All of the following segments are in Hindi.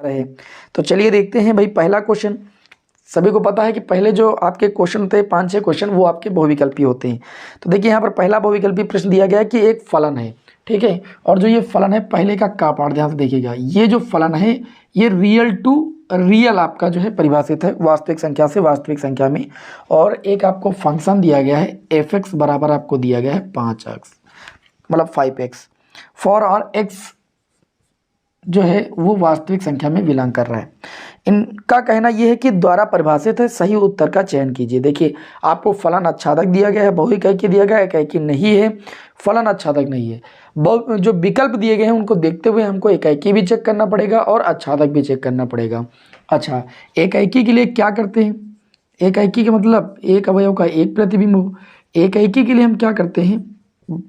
रहे। तो चलिए देखते हैं भाई पहला क्वेश्चन। सभी को पता है कि पहले जो आपके क्वेश्चन होते हैं 5-6 क्वेश्चन वो आपके बहुविकल्पी होते हैं। तो देखिए यहाँ पर पहला बहुविकल्पी प्रश्न दिया गया है कि एक फलन है, ठीक है, और जो ये फलन है पहले का पार्ट ध्यान से देखिएगा। ये जो फलन है ये रियल टू रियल आपका जो है परिभाषित है वास्तविक संख्या से वास्तविक संख्या में, और एक आपको फंक्शन दिया गया है f(x) बराबर आपको दिया गया है 5x मतलब 5x फॉर और x जो है वो वास्तविक संख्या में बिलोंग कर रहा है। इनका कहना यह है कि द्वारा परिभाषित है सही उत्तर का चयन कीजिए। देखिए आपको फलन आच्छादक दिया गया है, बहुइकाई दिया गया है, इकाई नहीं है, फलन आच्छादक नहीं है। जो विकल्प दिए गए हैं उनको देखते हुए हमको इकाई भी चेक करना पड़ेगा और आच्छादक भी चेक करना पड़ेगा। अच्छा, इकाई के लिए क्या करते हैं? इकाई के मतलब एक अवयव का एक प्रतिबिंब हो। इकाई के लिए हम क्या करते हैं?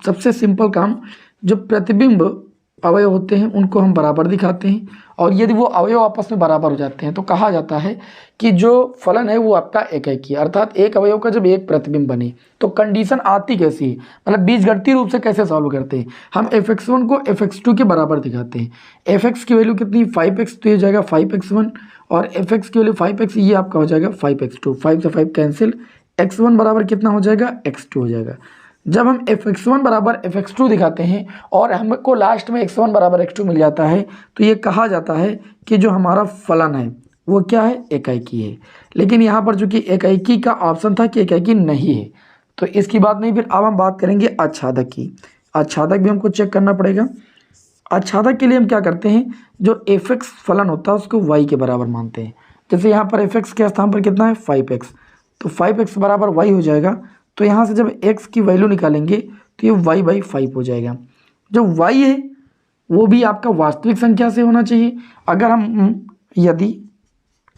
सबसे सिंपल काम, जो प्रतिबिंब अवयव होते हैं उनको हम बराबर दिखाते हैं, और यदि वो अवयव आपस में बराबर हो जाते हैं तो कहा जाता है कि जो फलन है वो आपका इकाई, अर्थात एक अवयव का जब एक प्रतिबिंब बने। तो कंडीशन आती कैसी है, मतलब बीजगणितीय रूप से कैसे सॉल्व करते हैं? हम f(x1) को f(x2) के बराबर दिखाते हैं। f(x) की वैल्यू कितनी? 5x, तो ये जाएगा 5x1, और f(x) की वैल्यू 5x, ये आपका हो जाएगा 5x2। 5 से 5 कैंसिल, x1 बराबर कितना हो जाएगा? x2 हो जाएगा। जब हम f(x1) बराबर f(x2) दिखाते हैं और हमको लास्ट में x1 बराबर x2 मिल जाता है तो ये कहा जाता है कि जो हमारा फलन है वो क्या है? इकाई है। लेकिन यहाँ पर जो कि इकाई का ऑप्शन था कि इकाई नहीं है, तो इसकी बात नहीं। फिर अब हम बात करेंगे आच्छादक की। आच्छादक भी हमको चेक करना पड़ेगा। आच्छादक के लिए हम क्या करते हैं? जो f(x) फलन होता है उसको y के बराबर मानते हैं। जैसे यहाँ पर f(x) के स्थान पर कितना है? 5x, तो 5x बराबर y हो जाएगा। तो यहाँ से जब x की वैल्यू निकालेंगे तो ये y/5 हो जाएगा। जो y है वो भी आपका वास्तविक संख्या से होना चाहिए। अगर यदि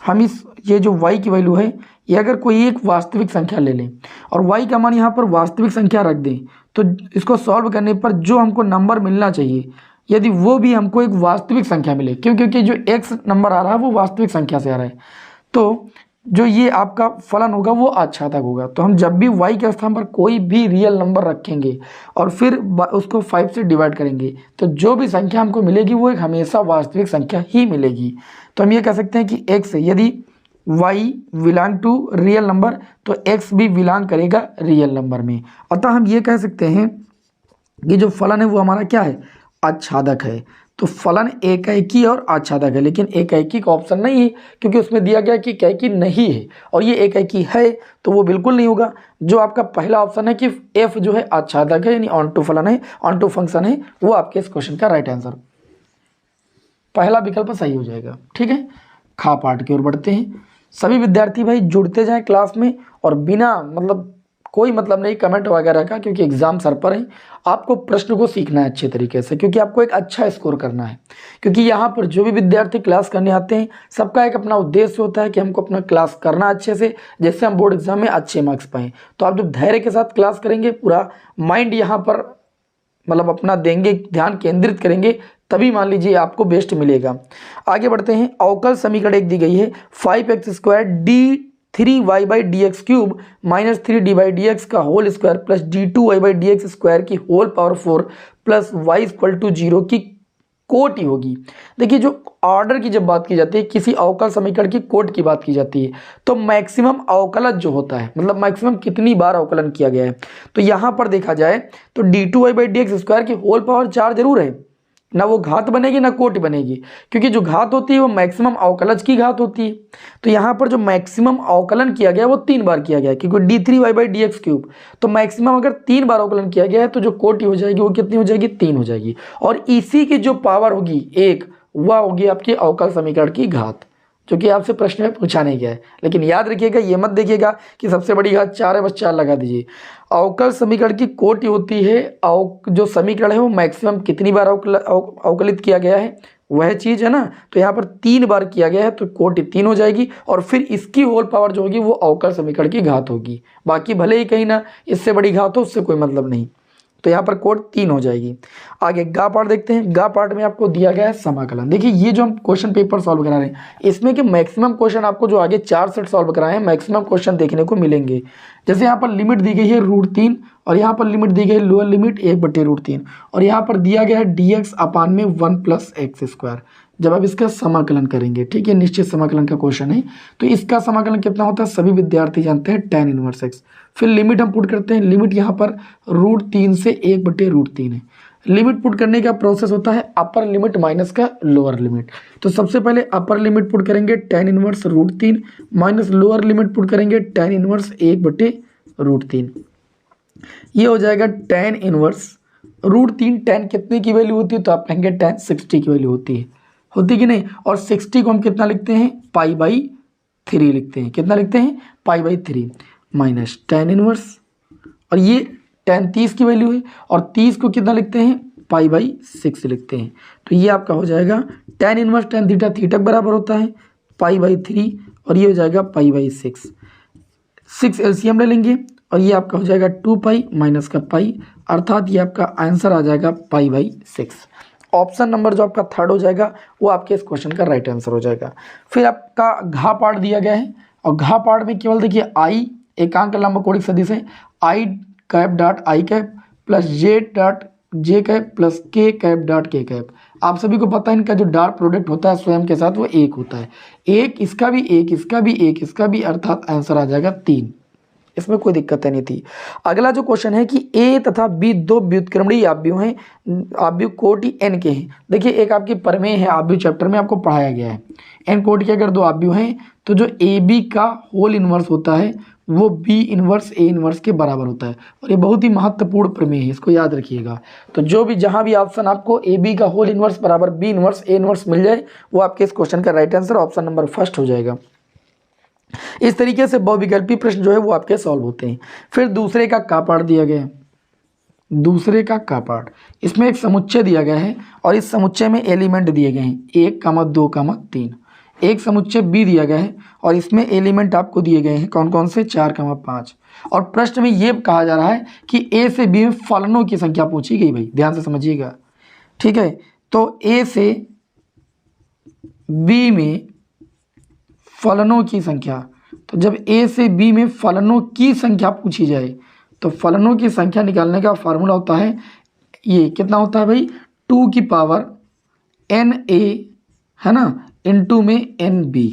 हम ये जो y की वैल्यू है ये अगर कोई एक वास्तविक संख्या ले लें और y का मान यहाँ पर वास्तविक संख्या रख दें, तो इसको सॉल्व करने पर जो हमको नंबर मिलना चाहिए यदि वो भी हमको एक वास्तविक संख्या मिले, क्योंकि जो x नंबर आ रहा है वो वास्तविक संख्या से आ रहा है, तो जो ये आपका फलन होगा वो आच्छादक होगा। तो हम जब भी y के स्थान पर कोई भी रियल नंबर रखेंगे और फिर उसको 5 से डिवाइड करेंगे तो जो भी संख्या हमको मिलेगी वो एक हमेशा वास्तविक संख्या ही मिलेगी। तो हम ये कह सकते हैं कि x यदि y belong to real number तो x भी बिलोंग करेगा रियल नंबर में। अतः हम ये कह सकते हैं कि जो फलन है वो हमारा क्या है? आच्छादक है। तो फलन इकाई और आच्छादक है, लेकिन इकाई का ऑप्शन नहीं है क्योंकि उसमें दिया गया कि इकाई नहीं है, और ये इकाई है तो वो बिल्कुल नहीं होगा। जो आपका पहला ऑप्शन है कि f जो है आच्छादक है यानी ऑन टू फलन है, ऑन टू फंक्शन है, वो आपके इस क्वेश्चन का राइट आंसर पहला विकल्प सही हो जाएगा। ठीक है, खा पाठ की ओर बढ़ते हैं। सभी विद्यार्थी भाई जुड़ते जाएं क्लास में, और बिना कोई मतलब नहीं कमेंट वगैरह का, क्योंकि एग्जाम सर पर है। आपको प्रश्न को सीखना है अच्छे तरीके से, क्योंकि आपको एक अच्छा स्कोर करना है। क्योंकि यहाँ पर जो भी विद्यार्थी क्लास करने आते हैं सबका एक अपना उद्देश्य होता है कि हमको अपना क्लास करना अच्छे से, जिससे हम बोर्ड एग्जाम में अच्छे मार्क्स पाएँ। तो आप जब धैर्य के साथ क्लास करेंगे, पूरा माइंड यहाँ पर अपना देंगे, ध्यान केंद्रित करेंगे, तभी मान लीजिए आपको बेस्ट मिलेगा। आगे बढ़ते हैं। अवकल समीकरण एक दी गई है 5x² d3y/dx³ माइनस 3d/dx का होल स्क्वायर प्लस d2y/dx² की होल पावर 4 प्लस y = 0 की कोटि होगी। देखिए, जो ऑर्डर की जब बात की जाती है, किसी अवकल समीकरण की कोटि की बात की जाती है, तो मैक्सिमम अवकलज जो होता है, मतलब मैक्सिमम कितनी बार अवकलन किया गया है, तो यहाँ पर देखा जाए तो d2y/dx² की होल पावर 4 जरूर है, ना वो घात बनेगी ना कोटि बनेगी, क्योंकि जो घात होती है वो मैक्सिमम अवकलज की घात होती है। तो यहाँ पर जो मैक्सिमम अवकलन किया गया वो 3 बार किया गया है, क्योंकि d3y/dx³, तो मैक्सिमम अगर 3 बार अवकलन किया गया है तो जो कोटि हो जाएगी वो कितनी हो जाएगी? 3 हो जाएगी। और इसी की जो पावर होगी 1, वह होगी आपकी अवकल समीकरण की घात, जो कि आपसे प्रश्न में पूछा नहीं गया है। लेकिन याद रखिएगा, ये मत देखिएगा कि सबसे बड़ी घात 4 है बस 4 लगा दीजिए। अवकल समीकरण की कोटि होती है जो समीकरण है वो मैक्सिमम कितनी बार अवकलित किया गया है, वह चीज़ है ना। तो यहाँ पर 3 बार किया गया है तो कोटि 3 हो जाएगी, और फिर इसकी होल पावर जो होगी वो अवकल समीकरण की घात होगी। बाकी भले ही कहीं ना इससे बड़ी घात हो, उससे कोई मतलब नहीं, तो यहाँ पर कोड 3 हो जाएगी। आगे गा पार्ट देखते हैं। गा पार्ट में आपको दिया गया है समाकलन। देखिए, ये जो हम क्वेश्चन पेपर सॉल्व करा रहे हैं इसमें कि मैक्सिमम क्वेश्चन आपको जो आगे 4 सेट सॉल्व कराए हैं मैक्सिमम क्वेश्चन देखने को मिलेंगे। जैसे यहाँ पर लिमिट दी गई है √3, और यहाँ पर लिमिट दी गई है लोअर लिमिट 1/√3, और यहाँ पर दिया गया है dx/1 + x²। जब आप इसका समाकलन करेंगे, ठीक है, निश्चित समाकलन का क्वेश्चन है, तो इसका समाकलन कितना होता है सभी विद्यार्थी जानते हैं, tan इनवर्स x। फिर लिमिट हम पुट करते हैं, लिमिट यहाँ पर √3 से 1/√3 है। लिमिट पुट करने का प्रोसेस होता है अपर लिमिट माइनस का लोअर लिमिट। तो सबसे पहले अपर लिमिट पुट करेंगे tan inverse √3 minus lower limit put करेंगे tan इनवर्स 1/√3। ये हो जाएगा tan इनवर्स √3। tan कितने की वैल्यू होती है, तो आप कहेंगे tan 60 की वैल्यू होती कि नहीं। और 60 को हम कितना लिखते हैं, π/3 लिखते हैं। कितना लिखते हैं, π/3 माइनस tan इनवर्स, और ये tan 30 की वैल्यू है, और 30 को कितना लिखते हैं, π/6 लिखते हैं। तो ये आपका हो जाएगा tan inverse tan theta, theta बराबर होता है π/3, और ये हो जाएगा π/6। 6 एलसीएम ले लेंगे, और ये आपका हो जाएगा 2π माइनस का पाई, अर्थात ये आपका आंसर आ जाएगा π/6। ऑप्शन नंबर जो आपका थर्ड हो जाएगा वो आपके इस क्वेश्चन का राइट आंसर हो जाएगा। फिर आपका घा पार्ट दिया गया है, और घा पार्ट में केवल देखिए आई एकांक लंबकोणिक सदिश है, i cap dot i cap plus j dot j cap plus k cap dot k cap. आप सभी को पता है इनका जो डॉट प्रोडक्ट होता है स्वयं के साथ वो 1 होता है। एक इसका भी, एक इसका भी, एक इसका भी, अर्थात आंसर आ जाएगा 3। इसमें कोई दिक्कत नहीं थी। अगला जो क्वेश्चन है कि A तथा B दो व्युत्क्रमणीय आव्यूह हैं, आव्यूह कोटि n के हैं। देखिए एक आपकी प्रमेय है, आव्यूह चैप्टर में आपको पढ़ाया गया है, n कोटि के अगर दो आव्यूह हैं तो जो AB का होल इनवर्स होता है वो B इनवर्स A इनवर्स के बराबर होता है। और ये बहुत ही महत्वपूर्ण प्रमेय है, इसको याद रखिएगा। तो जो भी जहां भी ऑप्शन आपको AB का होल इनवर्स बराबर B इनवर्स A इनवर्स मिल जाए, वो आपके इस क्वेश्चन का right answer option number first हो जाएगा। इस तरीके से बहुविकल्पी प्रश्न जो है वो आपके सॉल्व होते हैं। फिर दूसरे का का पार्ट दिया गया है, दूसरे का का पार्ट, इसमें एक समुच्चय दिया गया है, और इस समुच्चय में एलिमेंट दिए गए हैं 1, 2, 3। एक समुच्चय बी दिया गया है, और इसमें एलिमेंट आपको दिए गए हैं कौन कौन से, 4, 5। और प्रश्न में ये कहा जा रहा है कि ए से बी में फलनों की संख्या पूछी गई। भाई ध्यान से समझिएगा, ठीक है। तो ए से बी में फलनों की संख्या, तो जब ए से बी में फलनों की संख्या पूछी जाए तो फलनों की संख्या निकालने का फार्मूला होता है, ये कितना होता है भाई, 2 की पावर na है ना, इनटू में nb।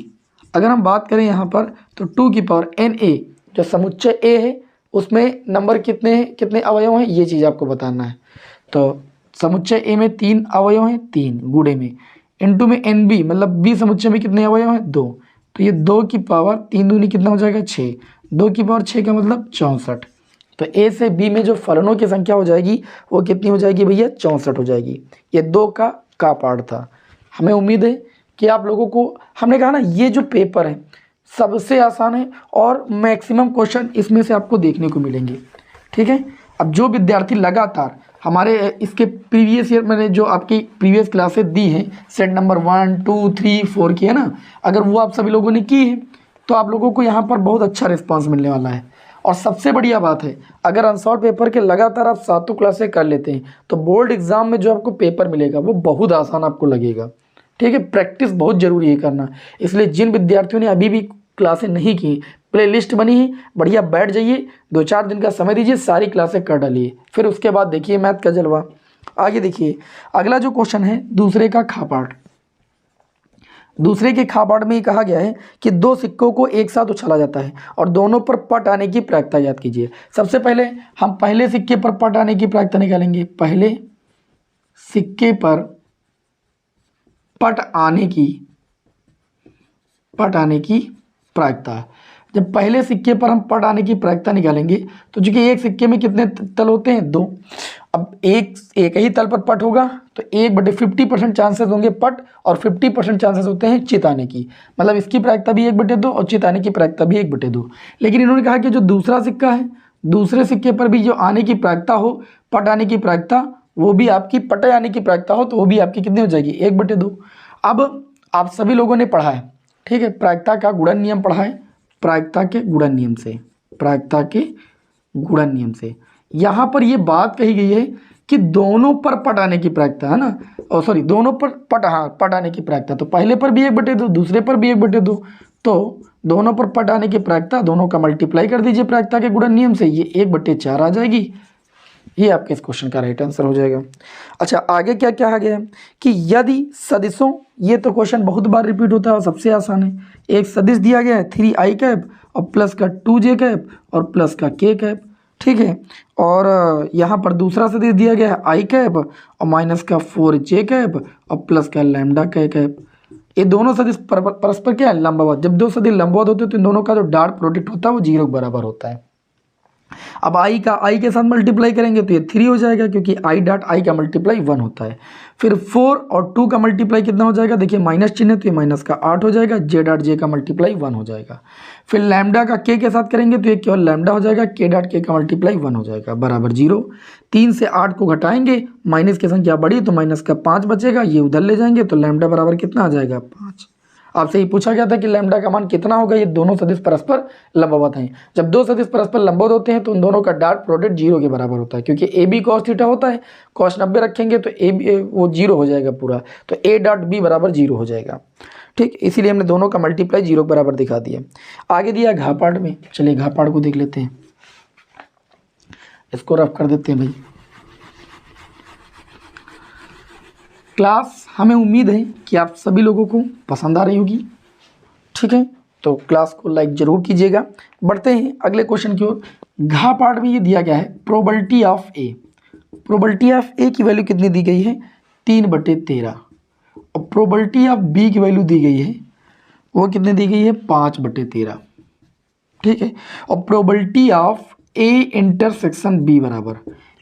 अगर हम बात करें यहाँ पर तो 2 की पावर na, जो समुच्चय a है उसमें नंबर कितने हैं, कितने अवयव हैं, ये चीज़ आपको बताना है। तो समुच्चय a में 3 अवयव हैं, 3 गुणे में, इनटू में nb मतलब b समुच्चय में कितने अवयव हैं, 2। तो ये 2 की पावर 3 दूनी कितना हो जाएगा, 6। 2 की पावर 6 का मतलब 64। तो ए से बी में जो फलनों की संख्या हो जाएगी वो कितनी हो जाएगी भैया, 64 हो जाएगी। ये 2 का पार्ट था। हमें उम्मीद है कि आप लोगों को, हमने कहा ना ये जो पेपर है सबसे आसान है, और मैक्सिमम क्वेश्चन इसमें से आपको देखने को मिलेंगे, ठीक है। अब जो विद्यार्थी लगातार हमारे इसके प्रीवियस ईयर मैंने जो आपकी प्रीवियस क्लासेस दी हैं, सेट नंबर 1, 2, 3, 4 की है ना, अगर वो आप सभी लोगों ने की है तो आप लोगों को यहाँ पर बहुत अच्छा रिस्पांस मिलने वाला है। और सबसे बढ़िया बात है, अगर अनसॉल्व पेपर के लगातार आप 7 क्लासें कर लेते हैं तो बोर्ड एग्जाम में जो आपको पेपर मिलेगा वो बहुत आसान आपको लगेगा, ठीक है। प्रैक्टिस बहुत ज़रूरी है करना, इसलिए जिन विद्यार्थियों ने अभी भी क्लासें नहीं की, प्ले लिस्ट बनी है, बढ़िया बैठ जाइए, 2-4 दिन का समय दीजिए, सारी क्लासें कर डालिए, फिर उसके बाद देखिए मैथ का जलवा। आगे देखिए अगला जो क्वेश्चन है दूसरे का खा पार्ट। दूसरे के खा पार्ट में ये कहा गया है कि 2 सिक्कों को एक साथ उछाला जाता है और दोनों पर पट आने की प्रायिकता याद कीजिए। सबसे पहले हम पहले सिक्के पर पट आने की प्रायिकता निकालेंगे। पहले सिक्के पर पट आने की प्रायिकता, जब पहले सिक्के पर हम पट आने की प्रायिकता निकालेंगे तो चूंकि एक सिक्के में कितने तल होते हैं, 2। अब एक ही तल पर पट होगा तो 1/50% चांसेस होंगे पट, और 50% चांसेस होते हैं चित आने की, मतलब इसकी प्रायिकता भी 1/2 और चित आने की प्रायिकता भी 1/2। लेकिन इन्होंने कहा कि जो दूसरा सिक्का है, दूसरे सिक्के पर भी जो आने की प्रायिकता हो, पट आने की प्रायिकता, वो भी आपकी पटे आने की प्रायिकता हो तो वो भी आपकी कितनी हो जाएगी, 1/2। अब आप सभी लोगों ने पढ़ा है, ठीक है, प्रायिकता का गुणन नियम पढ़ा है, प्रायिकता के गुणन नियम से, प्रायिकता के गुणन नियम से यहाँ पर ये बात कही गई है कि दोनों पर पट आने की प्रायिकता है ना, और सॉरी दोनों पर पट आने की प्रायिकता, तो पहले पर भी 1/2, दूसरे पर भी 1/2, तो दोनों पर पट आने की प्रायिकता, दोनों का मल्टीप्लाई कर दीजिए प्रायिकता के गुणन नियम से, ये 1/4 आ जाएगी। ये आपके इस क्वेश्चन का राइट आंसर हो जाएगा। अच्छा, आगे क्या क्या आ गया कि यदि सदिशों, ये तो क्वेश्चन बहुत बार रिपीट होता है और सबसे आसान है। एक सदिश दिया गया है 3i कैप और प्लस का 2j कैप और प्लस का k कैप, ठीक है। और यहाँ पर दूसरा सदिश दिया गया है i कैप और माइनस का 4j कैप और प्लस का लैम्डा k कैप। ये दोनों सदिश परस्पर क्या है, लंबवत। जब दो सदिश लंबवत होते हैं तो इन दोनों का जो डॉट प्रोडक्ट होता है वो 0 के बराबर होता है। अब i का i के साथ मल्टीप्लाई करेंगे तो ये 3 हो जाएगा, क्योंकि i डॉट i का मल्टीप्लाई 1 होता है। फिर 4 और 2 का मल्टीप्लाई कितना हो जाएगा, देखिए माइनस चिन्ह है तो ये माइनस का 8 हो जाएगा। j डॉट j का मल्टीप्लाई 1 हो जाएगा। फिर लैम्डा का k के साथ करेंगे तो ये केवल लैम्डा हो जाएगा, k डॉट k का मल्टीप्लाई 1 हो जाएगा बराबर 0। 3 से 8 को घटाएंगे, माइनस की संख्या बढ़ी तो माइनस का 5 बचेगा, ये उधर ले जाएंगे तो लैम्डा बराबर कितना आ जाएगा, 5। आपसे ये पूछा गया था कि लैम्डा का मान कितना होगा। ये दोनों सदिश परस्पर लंबवत हैं। जब दो सदिश परस्पर लंबवत होते हैं तो उन दोनों का डॉट प्रोडक्ट 0 के बराबर होता है, क्योंकि ए बी कॉस थीटा होता है। कॉस 90 रखेंगे तो ए वो 0 हो जाएगा पूरा, तो ए डॉट बी बराबर 0 हो जाएगा, ठीक। इसीलिए हमने दोनों का मल्टीप्लाई 0 के बराबर दिखा दिया। आगे दिया घा पार्ट में, चलिए घा पार्ट को देख लेते हैं। इसको रफ कर देते हैं भाई। क्लास हमें उम्मीद है कि आप सभी लोगों को पसंद आ रही होगी, ठीक है। तो क्लास को लाइक जरूर कीजिएगा। बढ़ते हैं अगले क्वेश्चन की ओर। घा पार्ट में ये दिया गया है probability of A. Probability of A की वैल्यू कितनी दी गई है, 3/13। और प्रोबेबिलिटी ऑफ बी की वैल्यू दी गई है, वो कितनी दी गई है, 5/13, ठीक है। और probability of A intersection B बराबर,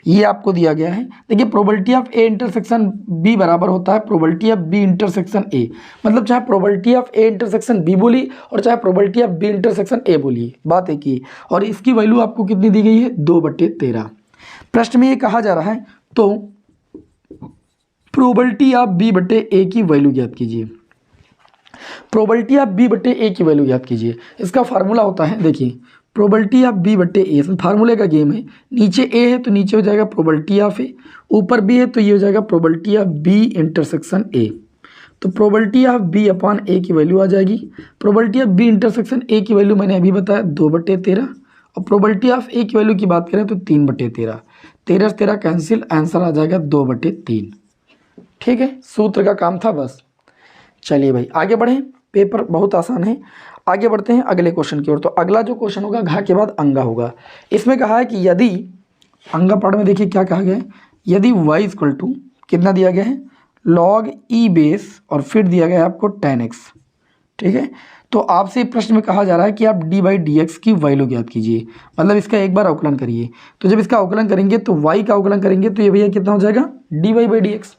ये आपको दिया गया है। देखिए probability of A intersection B बराबर होता है probability of B intersection A. मतलब चाहे probability of A intersection B बोली और चाहे probability of B intersection A बोली, बात एक ही। और इसकी वैल्यू आपको कितनी दी गई है, 2/13। प्रश्न में ये कहा जा रहा है तो प्रोबेबिलिटी ऑफ बी बटे ए की वैल्यू ज्ञात कीजिए। प्रोबेबिलिटी ऑफ बी बटे ए की वैल्यू ज्ञात कीजिए। इसका फार्मूला होता है, देखिए प्रोबेबिलिटी ऑफ बी बटे ए, फार्मूले का गेम है। नीचे ए है तो नीचे हो जाएगा प्रोबेबिलिटी ऑफ ए, ऊपर बी है तो ये हो जाएगा probability of B intersection A. तो probability of B upon A की वैल्यू आ जाएगी। Probability of B intersection A की वैल्यू मैंने अभी बताया 2/13, और प्रोबेबिलिटी ऑफ ए की वैल्यू की बात करें तो 3/13। 13 से 13 कैंसिल, आंसर आ जाएगा 2/3, ठीक है। सूत्र का काम था बस। चलिए भाई आगे बढ़ें, पेपर बहुत आसान है। आगे बढ़ते हैं अगले क्वेश्चन की ओर। तो अगला जो क्वेश्चन होगा घा के बाद अंगा होगा। इसमें कहा है कि यदि अंगा पार्ट में देखिए क्या कहा गया है, यदि y इक्वल टू कितना दिया गया है, log e बेस और फिर दिया गया है आपको tan x, ठीक है। तो आपसे प्रश्न में कहा जा रहा है कि आप d/dx की वैल्यू ज्ञात कीजिए। मतलब इसका एक बार अवकलन करिए। तो जब इसका अवकलन करेंगे तो y का अवकलन करेंगे तो ये भैया कितना हो जाएगा, dy/dx।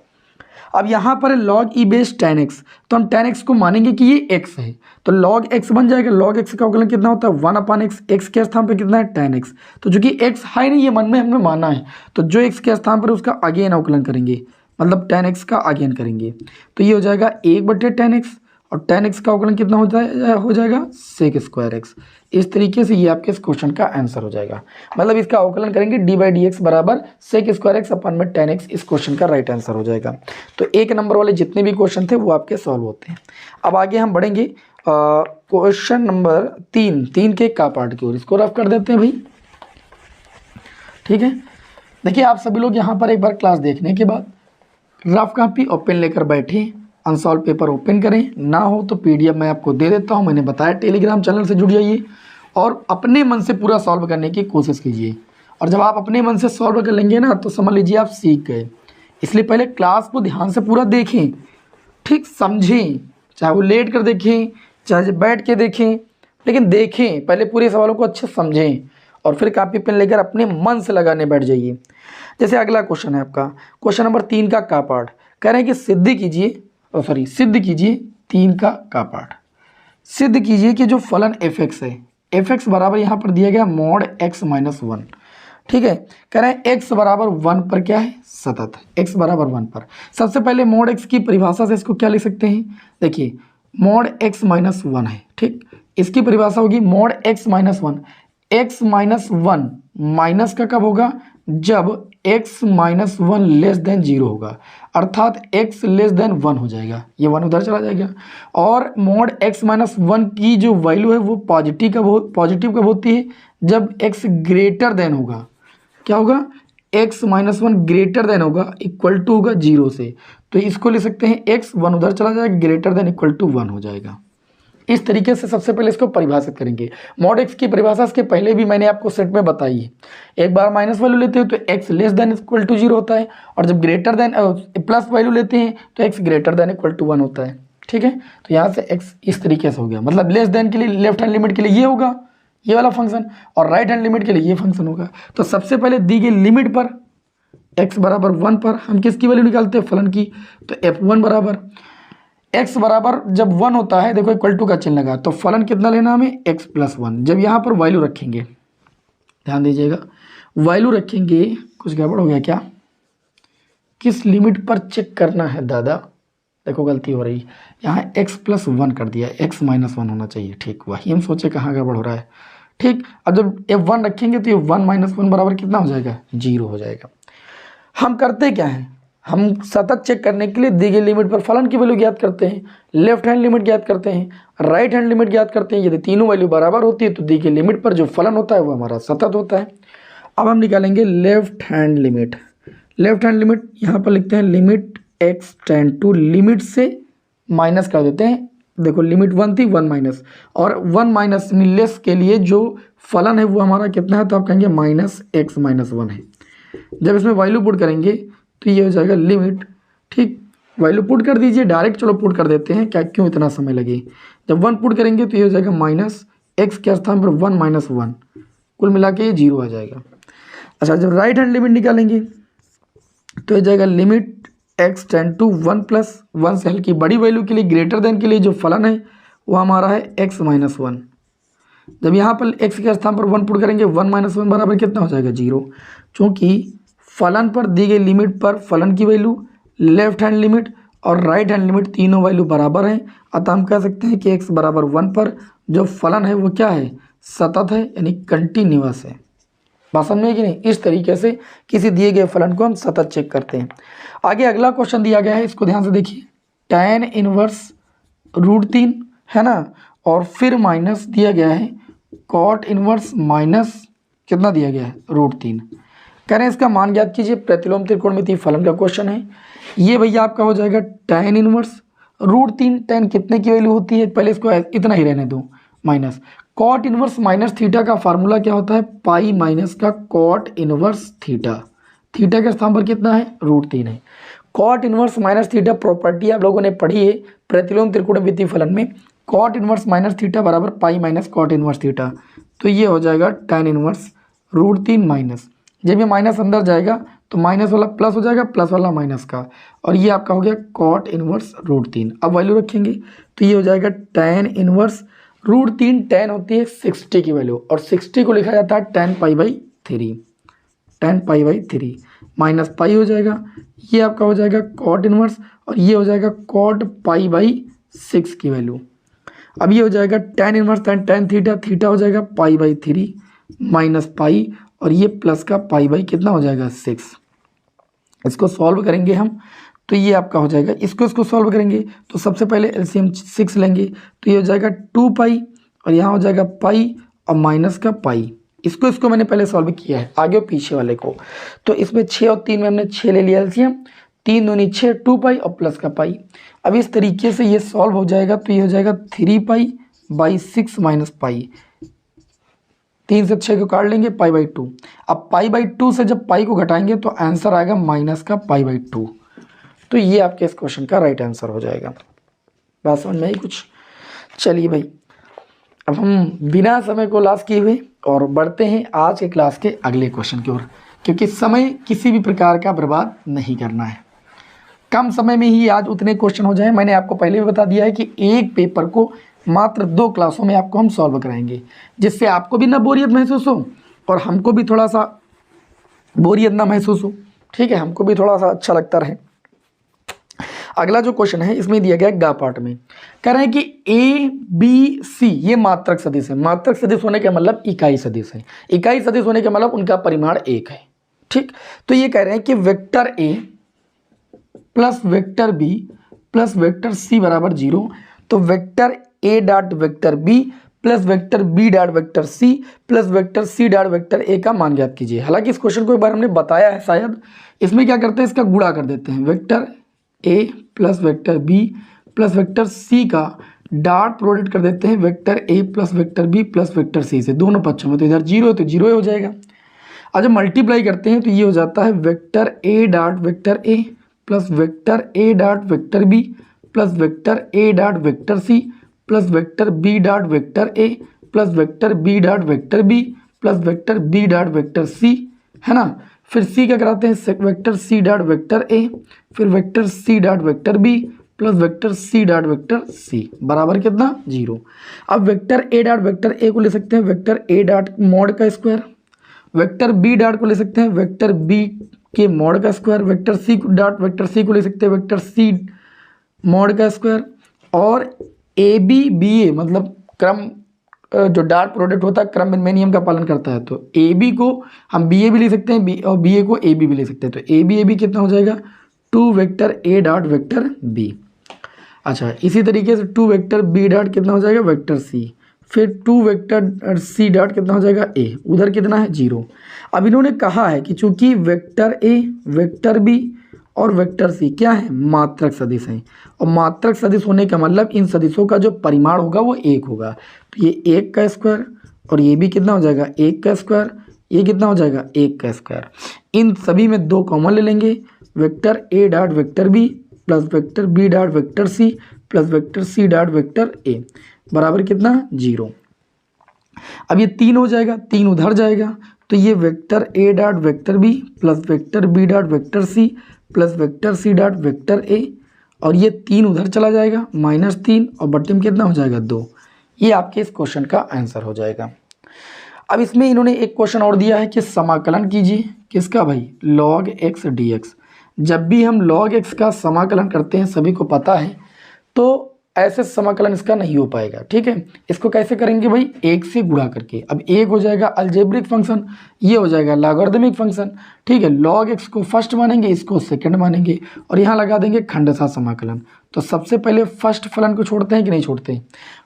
अब यहाँ पर log e base tan x, तो हम tan x को मानेंगे कि ये x है, तो log x बन जाएगा। log x का अवकलन कितना होता है, 1/x। x के स्थान पर कितना है, tan x। तो जो कि x है नहीं, ये मन में हमने माना है, तो जो x के स्थान पर उसका अगेन अवकलन करेंगे, मतलब tan x का अगेन करेंगे। तो ये हो जाएगा 1/tan x, और tan x का अवकलन कितना हो जाएगा sec²x। इस तरीके से ये आपके इस क्वेश्चन का आंसर हो जाएगा। मतलब इसका अवकलन करेंगे d/dx बराबर sec² अपन में tan x, इस क्वेश्चन का राइट आंसर हो जाएगा। तो 1 नंबर वाले जितने भी क्वेश्चन थे वो आपके सॉल्व होते हैं। अब आगे हम बढ़ेंगे क्वेश्चन नंबर 3 के का पार्ट की ओर। इसको रफ कर देते हैं भाई, ठीक है। देखिए आप सभी लोग यहाँ पर एक बार क्लास देखने के बाद रफ कॉपी और पेन लेकर बैठे, अनसॉल्व पेपर ओपन करें। ना हो तो PDF मैं आपको दे देता हूँ, मैंने बताया टेलीग्राम चैनल से जुड़ जाइए और अपने मन से पूरा सॉल्व करने की कोशिश कीजिए। और जब आप अपने मन से सॉल्व कर लेंगे ना तो समझ लीजिए आप सीख गए। इसलिए पहले क्लास को ध्यान से पूरा देखें, ठीक, समझें, चाहे वो लेट कर देखें चाहे बैठ के देखें, लेकिन देखें पहले, पूरे सवालों को अच्छे समझें और फिर कॉपी पेन लेकर अपने मन से लगाने बैठ जाइए। जैसे अगला क्वेश्चन है आपका क्वेश्चन नंबर 3 का पार्ट। कह रहे हैं कि सिद्ध कीजिए 3 का पार्ट। सिद्ध कीजिए कि जो फलन fx है, fx बराबर यहाँ पर दिया गया mod x - 1, ठीक है। कह रहे हैं x बराबर 1 पर क्या है, सतत, x बराबर 1 पर। सबसे पहले mod x की परिभाषा से इसको क्या लिख सकते हैं, देखिए mod x - 1 है, ठीक। इसकी परिभाषा होगी mod x - 1। x - 1 माइनस का कब होगा, जब x - 1 लेस देन 0 होगा, अर्थात x लेस देन 1 हो जाएगा, ये 1 उधर चला जाएगा। और mod x - 1 की जो वैल्यू है वो पॉजिटिव कब होती है, जब x ग्रेटर देन होगा, क्या होगा, x minus one greater than होगा इक्वल टू होगा 0 से, तो इसको ले सकते हैं x 1 उधर चला जाएगा, ग्रेटर देन इक्वल टू 1 हो जाएगा। इस तरीके से सबसे पहले इसको परिभाषित करेंगे। मॉड x की परिभाषा इसके पहले भी मैंने आपको सेट में बताई है। एक बार माइनस वैल्यू लेते हैं तो x less than equal to 0 होता है, और जब ग्रेटर देन प्लस वैल्यू लेते हैं तो x greater than equal to 1 होता है। ठीक है, तो यहाँ से x इस तरीके से हो गया, मतलब लेस देन के लिए लेफ्ट हैंड लिमिट के लिए ये होगा ये वाला फंक्शन, और राइट हैंड लिमिट के लिए ये फंक्शन होगा। तो सबसे पहले दी गई लिमिट पर x बराबर 1 पर हम किसकी वैल्यू निकालते हैं, फलन की। तो f1 बराबर x बराबर जब 1 होता है, देखो इक्वल टू का चिन्ह लगा, तो फलन कितना लेना हमें x प्लस 1। जब यहाँ पर वैल्यू रखेंगे, ध्यान दीजिएगा, वैल्यू रखेंगे, कुछ गड़बड़ हो गया क्या, किस लिमिट पर चेक करना है दादा, देखो गलती हो रही, यहाँ x प्लस 1 कर दिया, x माइनस 1 होना चाहिए। ठीक, वही हम सोचे कहाँ गड़बड़ हो रहा है। ठीक, अब जब f1 रखेंगे तो ये 1 माइनस 1 बराबर कितना हो जाएगा, 0 हो जाएगा। हम करते क्या हैं, हम सतत चेक करने के लिए दी गई लिमिट पर फलन की वैल्यू ज्ञात करते हैं, लेफ्ट हैंड लिमिट ज्ञात करते हैं, राइट हैंड लिमिट ज्ञात करते हैं। यदि तीनों वैल्यू बराबर होती है तो दी गई लिमिट पर जो फलन होता है वो हमारा सतत होता है। अब हम निकालेंगे left hand limit. Left hand limit यहाँ पर लिखते हैं limit x tend to, limit से माइनस कर देते हैं। देखो लिमिट 1 थी, 1 माइनस, और 1 माइनस लेस के लिए जो फलन है वो हमारा कितना है, तो आप कहेंगे माइनस x माइनस 1 है। जब इसमें वैल्यू पुट करेंगे तो ये हो जाएगा लिमिट। ठीक, वैल्यू पुट कर दीजिए डायरेक्ट, चलो पुट कर देते हैं, क्या क्यों इतना समय लगे। जब 1 पुट करेंगे तो ये हो जाएगा माइनस x के स्थान पर 1 माइनस 1, कुल मिला के ये 0 आ जाएगा। अच्छा, जब राइट हैंड लिमिट निकालेंगे तो ये जाएगा limit x tend to 1 plus 1 से हल्की बड़ी वैल्यू के लिए ग्रेटर देन के लिए जो फलन है वो हमारा है x माइनस 1। जब यहाँ पर x के स्थान पर 1 पुट करेंगे, 1 माइनस 1 बराबर कितना हो जाएगा, 0। चूँकि फलन पर दी गई लिमिट पर फलन की वैल्यू, लेफ्ट हैंड लिमिट और राइट हैंड लिमिट तीनों वैल्यू बराबर हैं, अतः हम कह सकते हैं कि x बराबर 1 पर जो फलन है वो क्या है, सतत है, यानी कंटिन्यूअस है। बात समझ में कि नहीं। इस तरीके से किसी दिए गए फलन को हम सतत चेक करते हैं। आगे अगला क्वेश्चन दिया गया है, इसको ध्यान से देखिए। tan इनवर्स √3 है ना, और फिर माइनस दिया गया है cot इनवर्स माइनस कितना दिया गया है, √3। कह रहे हैं इसका मान ज्ञात कीजिए। प्रतिलोम त्रिकोणमितीय फलन का क्वेश्चन है ये भैया। आपका हो जाएगा tan इनवर्स √3, tan कितने की वैल्यू होती है, पहले इसको इतना ही रहने दो, minus cot inverse minus theta का फार्मूला क्या होता है, पाई माइनस का कॉट इनवर्स थीटा। थीटा के स्थान पर कितना है, √3 है। Cot inverse minus theta property आप लोगों ने पढ़ी है प्रतिलोम त्रिकोणमितीय फलन में। कॉट इनवर्स माइनस थीटा बराबर pi minus cot inverse theta, तो ये हो जाएगा tan इनवर्स √3 माइनस। जब ये माइनस अंदर जाएगा तो माइनस वाला प्लस हो जाएगा, प्लस वाला माइनस का, और ये आपका हो गया कॉट इनवर्स √3। अब वैल्यू रखेंगे तो ये हो जाएगा tan इनवर्स √3। tan होती है 60 की वैल्यू, और 60 को लिखा जाता है tan π/3, tan π/3 माइनस पाई हो जाएगा। ये आपका हो जाएगा कॉट इनवर्स, और ये हो जाएगा कॉट π/6 की वैल्यू। अब ये हो जाएगा tan inverse tan theta, theta हो जाएगा π/3 माइनस पाई, और ये प्लस का पाई कितना हो जाएगा, 6। इसको सॉल्व करेंगे हम तो ये आपका हो जाएगा, इसको सॉल्व करेंगे तो सबसे पहले एलसीएम 6 लेंगे तो ये हो जाएगा 2 पाई, और यहाँ हो जाएगा पाई और माइनस का पाई। इसको मैंने पहले सॉल्व किया है, आगे और पीछे वाले को। तो इसमें 6 और 3 में हमने 6 ले लिया एलसीएम, 3 दूनी 6, 2 पाई और प्लस का पाई। अब इस तरीके से ये सॉल्व हो जाएगा तो ये हो जाएगा 3 π/6 माइनस पाई। 3 से 6 को काट लेंगे π/2। अब π/2 से जब पाई को घटाएंगे तो आंसर आएगा माइनस का π/2। तो ये आपके इस क्वेश्चन का राइट आंसर हो जाएगा। बात समझ में आई कुछ। चलिए भाई, अब हम बिना समय को लॉस किए हुए और बढ़ते हैं आज के क्लास के अगले क्वेश्चन की ओर, क्योंकि समय किसी भी प्रकार का बर्बाद नहीं करना है। कम समय में ही आज उतने क्वेश्चन हो जाए। मैंने आपको पहले भी बता दिया है कि एक पेपर को मात्र 2 क्लासों में आपको हम सॉल्व कराएंगे, जिससे आपको भी ना बोरियत महसूस हो और हमको भी थोड़ा सा बोरियत ना महसूस हो। ठीक है, हमको भी थोड़ा सा अच्छा लगता रहे। अगला जो क्वेश्चन है इसमें दिया गया गा पार्ट में, कह रहे हैं कि ए बी सी ये मात्रक सदिश है। मात्रक सदिश होने का मतलब इकाई सदिश है। इकाई सदिश होने का मतलब उनका परिमाण 1 है। ठीक, तो ये कह रहे हैं कि vector A plus vector B plus vector C बराबर 0। तो vector A dot vector B plus vector B dot vector C plus vector C dot vector A का मान ज्ञात कीजिए। हालांकि इस क्वेश्चन को एक बार हमने बताया है शायद। इसमें क्या करते हैं, इसका गुणा कर देते हैं, vector A plus vector B plus vector C का डॉट प्रोडक्ट कर देते हैं vector A plus vector B plus vector C से, दोनों पक्षों में। तो इधर जीरो है तो जीरो हो जाएगा। और जब मल्टीप्लाई करते हैं तो ये हो जाता है vector A dot vector A plus vector A dot vector B plus vector A dot vector C plus vector B dot vector A plus vector B dot vector B plus vector B dot vector C, है ना। फिर सी क्या कराते हैं, vector C dot vector A फिर vector C dot vector B plus vector C dot vector C बराबर कितना, जीरो। अब vector A dot vector A को ले सकते हैं वेक्टर ए डॉट मॉड का स्क्वायर, वेक्टर बी डॉट को ले सकते हैं वेक्टर बी के मॉड का square, vector C dot vector C को ले सकते हैं वेक्टर सी मॉड का स्क्वायर, और ए बी बी ए मतलब क्रम जो डॉट प्रोडक्ट होता है क्रम में नियम का पालन करता है, तो ए बी को हम बी ए भी ले सकते हैं बी और बी ए को ए बी भी ले सकते हैं। तो ए बी कितना हो जाएगा, two vector A dot vector B. अच्छा, इसी तरीके से टू वेक्टर बी डॉट कितना हो जाएगा, वेक्टर सी। फिर टू वेक्टर सी डॉट कितना हो जाएगा, ए। उधर कितना है, जीरो। अब इन्होंने कहा है कि चूंकि वेक्टर ए वेक्टर बी और वेक्टर सी क्या है, मात्रक सदिश हैं, और मात्रक सदिश होने का मतलब इन सदिशों का जो परिमाण होगा वो एक होगा। तो ये एक का स्क्वायर और ये भी कितना हो जाएगा, एक का स्क्वायर, ये कितना हो जाएगा, एक का स्क्वायर। इन सभी में दो कॉमन ले लेंगे, vector A dot vector B plus vector B dot vector C plus vector C dot vector A बराबर कितना, जीरो। अब ये तीन हो जाएगा, तीन उधर जाएगा, तो ये vector A dot vector B plus vector B dot vector C plus vector C dot vector A, और ये तीन उधर चला जाएगा, माइनस तीन, और बट्टे में कितना हो जाएगा, दो। ये आपके इस क्वेश्चन का आंसर हो जाएगा। अब इसमें इन्होंने एक क्वेश्चन और दिया है कि समाकलन कीजिए, किसका भाई, लॉग एक्स डी एक्स। जब भी हम लॉग एक्स का समाकलन करते हैं, सभी को पता है, तो ऐसे समाकलन इसका नहीं हो पाएगा, ठीक है। इसको कैसे करेंगे भाई, एक से गुणा करके। अब एक हो जाएगा अलजेब्रिक फंक्शन, ये हो जाएगा लॉगरिथमिक फंक्शन, ठीक है। लॉग एक्स को फर्स्ट मानेंगे, इसको सेकंड मानेंगे, और यहाँ लगा देंगे खंडशः समाकलन। तो सबसे पहले फर्स्ट फलन को छोड़ते हैं कि नहीं छोड़ते,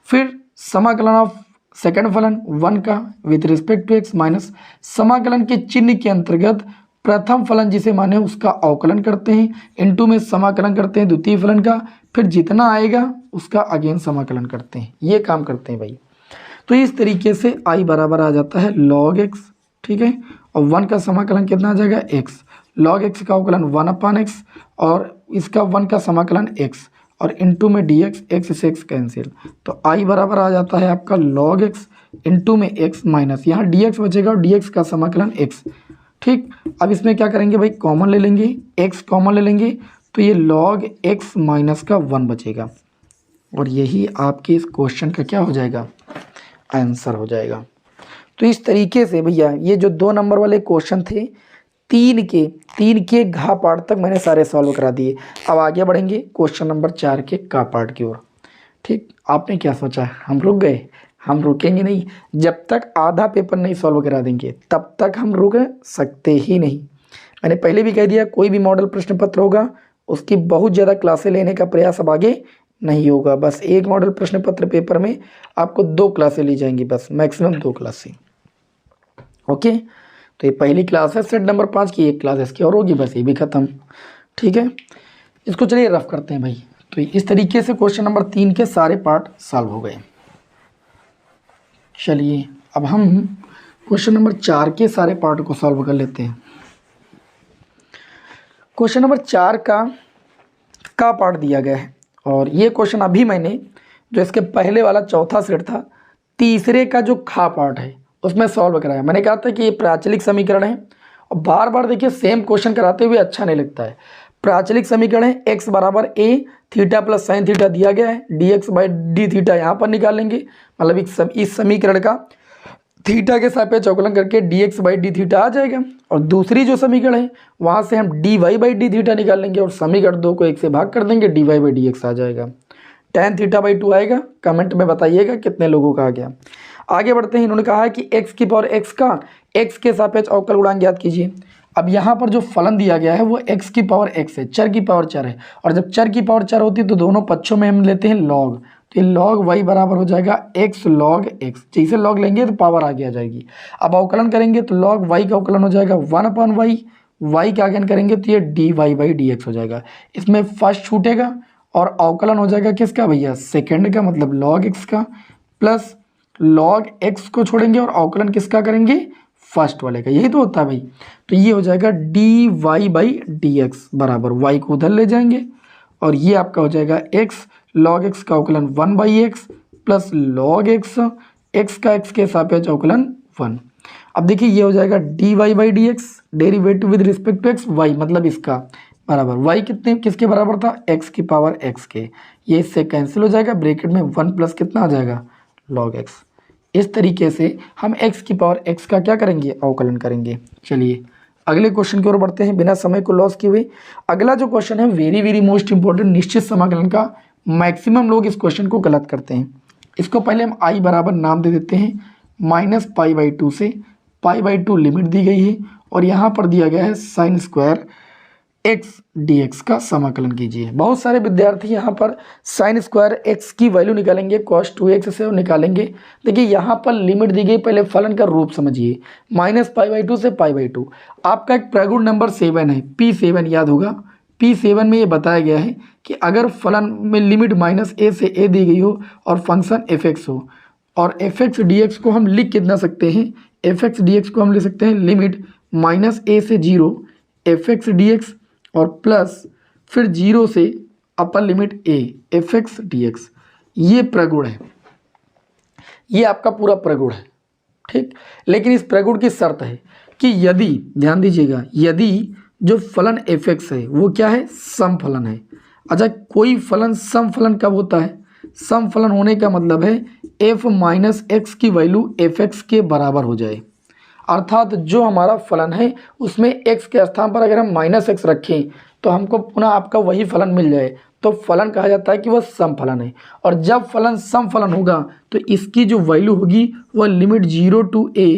फिर समाकलन ऑफ सेकंड फलन वन का with respect to x minus समाकलन के चिन्ह के अंतर्गत प्रथम फलन जिसे माने उसका अवकलन करते हैं, इनटू में समाकलन करते हैं द्वितीय फलन का, फिर जितना आएगा उसका अगेन समाकलन करते हैं। ये काम करते हैं भाई। तो इस तरीके से आई बराबर आ जाता है log x, ठीक है, और वन का समाकलन कितना आ जाएगा, x। log x का अवकलन वन अपान एक्स, और इसका वन का समाकलन x, और इनटू में dx, x से x कैंसिल, तो आई बराबर आ जाता है आपका log x इनटू में x माइनस यहाँ dx बचेगा और dx का समाकलन x, ठीक। अब इसमें क्या करेंगे भाई, कॉमन ले लेंगे, x कॉमन ले लेंगे, तो ये log x माइनस का वन बचेगा, और यही आपके इस क्वेश्चन का क्या हो जाएगा, आंसर हो जाएगा। तो इस तरीके से भैया ये जो 2 नंबर वाले क्वेश्चन थे, तीन के घा पार्ट तक मैंने सारे सॉल्व करा दिए। अब आगे बढ़ेंगे क्वेश्चन नंबर 4 के का पार्ट की ओर, ठीक। आपने क्या सोचा, हम रुक गए, हम रुकेंगे नहीं। जब तक आधा पेपर नहीं सॉल्व करा देंगे तब तक हम रुक सकते ही नहीं। मैंने पहले भी कह दिया, कोई भी मॉडल प्रश्न पत्र होगा उसकी बहुत ज़्यादा क्लासें लेने का प्रयास अब आगे नहीं होगा। बस एक मॉडल प्रश्न पत्र पेपर में आपको 2 क्लासें ली जाएंगी, बस मैक्सिमम 2 क्लासें, ओके। तो ये पहली क्लास है सेट नंबर 5 की, एक क्लास इसकी और होगी, बस ये भी ख़त्म, ठीक है। इसको चलिए रफ करते हैं भाई। तो इस तरीके से क्वेश्चन नंबर 3 के सारे पार्ट सॉल्व हो गए। चलिए अब हम क्वेश्चन नंबर 4 के सारे पार्ट को सॉल्व कर लेते हैं। क्वेश्चन नंबर 4 का पार्ट दिया गया है, और ये क्वेश्चन अभी मैंने जो इसके पहले वाला चौथा सेट था, तीसरे का जो खा पार्ट है उसमें सॉल्व कराया। मैंने कहा था कि ये प्राचलिक समीकरण है, और बार बार देखिए सेम क्वेश्चन कराते हुए अच्छा नहीं लगता है। प्राचलिक समीकरण है, x बराबर a theta plus sine theta दिया गया है, dx बाई डी थीटा यहाँ पर निकाल लेंगे, मतलब इस समीकरण का थीटा के सापेक्ष अवकलन करके dx बाई डी थीटा आ जाएगा। और दूसरी जो समीकरण है वहाँ से हम dy बाई डी थीटा निकाल लेंगे, और समीकरण 2 को 1 से भाग कर देंगे, dy बाई dx आ जाएगा। tan थीटा बाई 2 आएगा। कमेंट में बताइएगा कितने लोगों का आ गया। आगे बढ़ते हैं। इन्होंने कहा है कि x की पावर x का x के सापेक्ष अवकल गुणांक ज्ञात कीजिए। अब यहाँ पर जो फलन दिया गया है वो x की पावर x है, चर की पावर चर है, और जब चर की पावर चर होती है तो दोनों पक्षों में हम लेते हैं लॉग, तो ये log y बराबर हो जाएगा x log x। जैसे log लेंगे तो पावर आगे आ जाएगी। अब अवकलन करेंगे तो log y का अवकलन हो जाएगा 1/y, y का अवकलन करेंगे तो ये dy/dx हो जाएगा। इसमें फर्स्ट छूटेगा और अवकलन हो जाएगा किसका भैया, सेकेंड का, मतलब log x का, प्लस log x को छोड़ेंगे और अवकलन किसका करेंगे, फर्स्ट वाले का। यही तो होता है भाई। तो ये हो जाएगा dy/dx बराबर y को उधर ले जाएंगे और ये आपका हो जाएगा x log x का अवकलन 1/x प्लस log x का x के सापेक्ष अवकलन 1। अब देखिए ये हो जाएगा dy/dx derivative with respect to x, y मतलब इसका बराबर, y कितने किसके बराबर था, x की पावर x के। ये इससे कैंसिल हो जाएगा, ब्रैकेट में 1 प्लस कितना आ जाएगा, log x। इस तरीके से हम x की पावर x का क्या करेंगे, अवकलन करेंगे। चलिए अगले क्वेश्चन की ओर बढ़ते हैं बिना समय को लॉस किए हुए। अगला जो क्वेश्चन है वेरी वेरी मोस्ट इंपॉर्टेंट, निश्चित समाकलन का। मैक्सिमम लोग इस क्वेश्चन को गलत करते हैं। इसको पहले हम i बराबर नाम दे देते हैं -π/2 से π/2 लिमिट दी गई है और यहाँ पर दिया गया है साइन स्क्वायर x dx का समाकलन कीजिए। बहुत सारे विद्यार्थी यहाँ पर साइन स्क्वायर x की वैल्यू निकालेंगे cos 2x से निकालेंगे। देखिए यहाँ पर लिमिट दी गई, पहले फलन का रूप समझिए, -π/2 से π/2। आपका एक प्रगुण नंबर 7 है, P7 याद होगा। P7 में ये बताया गया है कि अगर फलन में लिमिट -a से a दी गई हो और फंक्शन f(x) हो, और f(x) dx को हम लिख कितना सकते हैं, f(x) dx को हम लिख सकते हैं लिमिट -a से 0 f(x) dx और प्लस फिर 0 से upper limit a f(x) dx। ये प्रगुण है, ये आपका पूरा प्रगुण है, ठीक। लेकिन इस प्रगुण की शर्त है कि यदि, ध्यान दीजिएगा, यदि जो फलन f(x) है वो क्या है, सम फलन है। अच्छा, कोई फलन सम फलन कब होता है, सम फलन होने का मतलब है f माइनस एक्स की वैल्यू f(x) के बराबर हो जाए। अर्थात जो हमारा फलन है उसमें x के स्थान पर अगर हम -x रखें तो हमको पुनः आपका वही फलन मिल जाए, तो फलन कहा जाता है कि वह सम फलन है। और जब फलन सम फलन होगा तो इसकी जो वैल्यू होगी वह limit 0 to a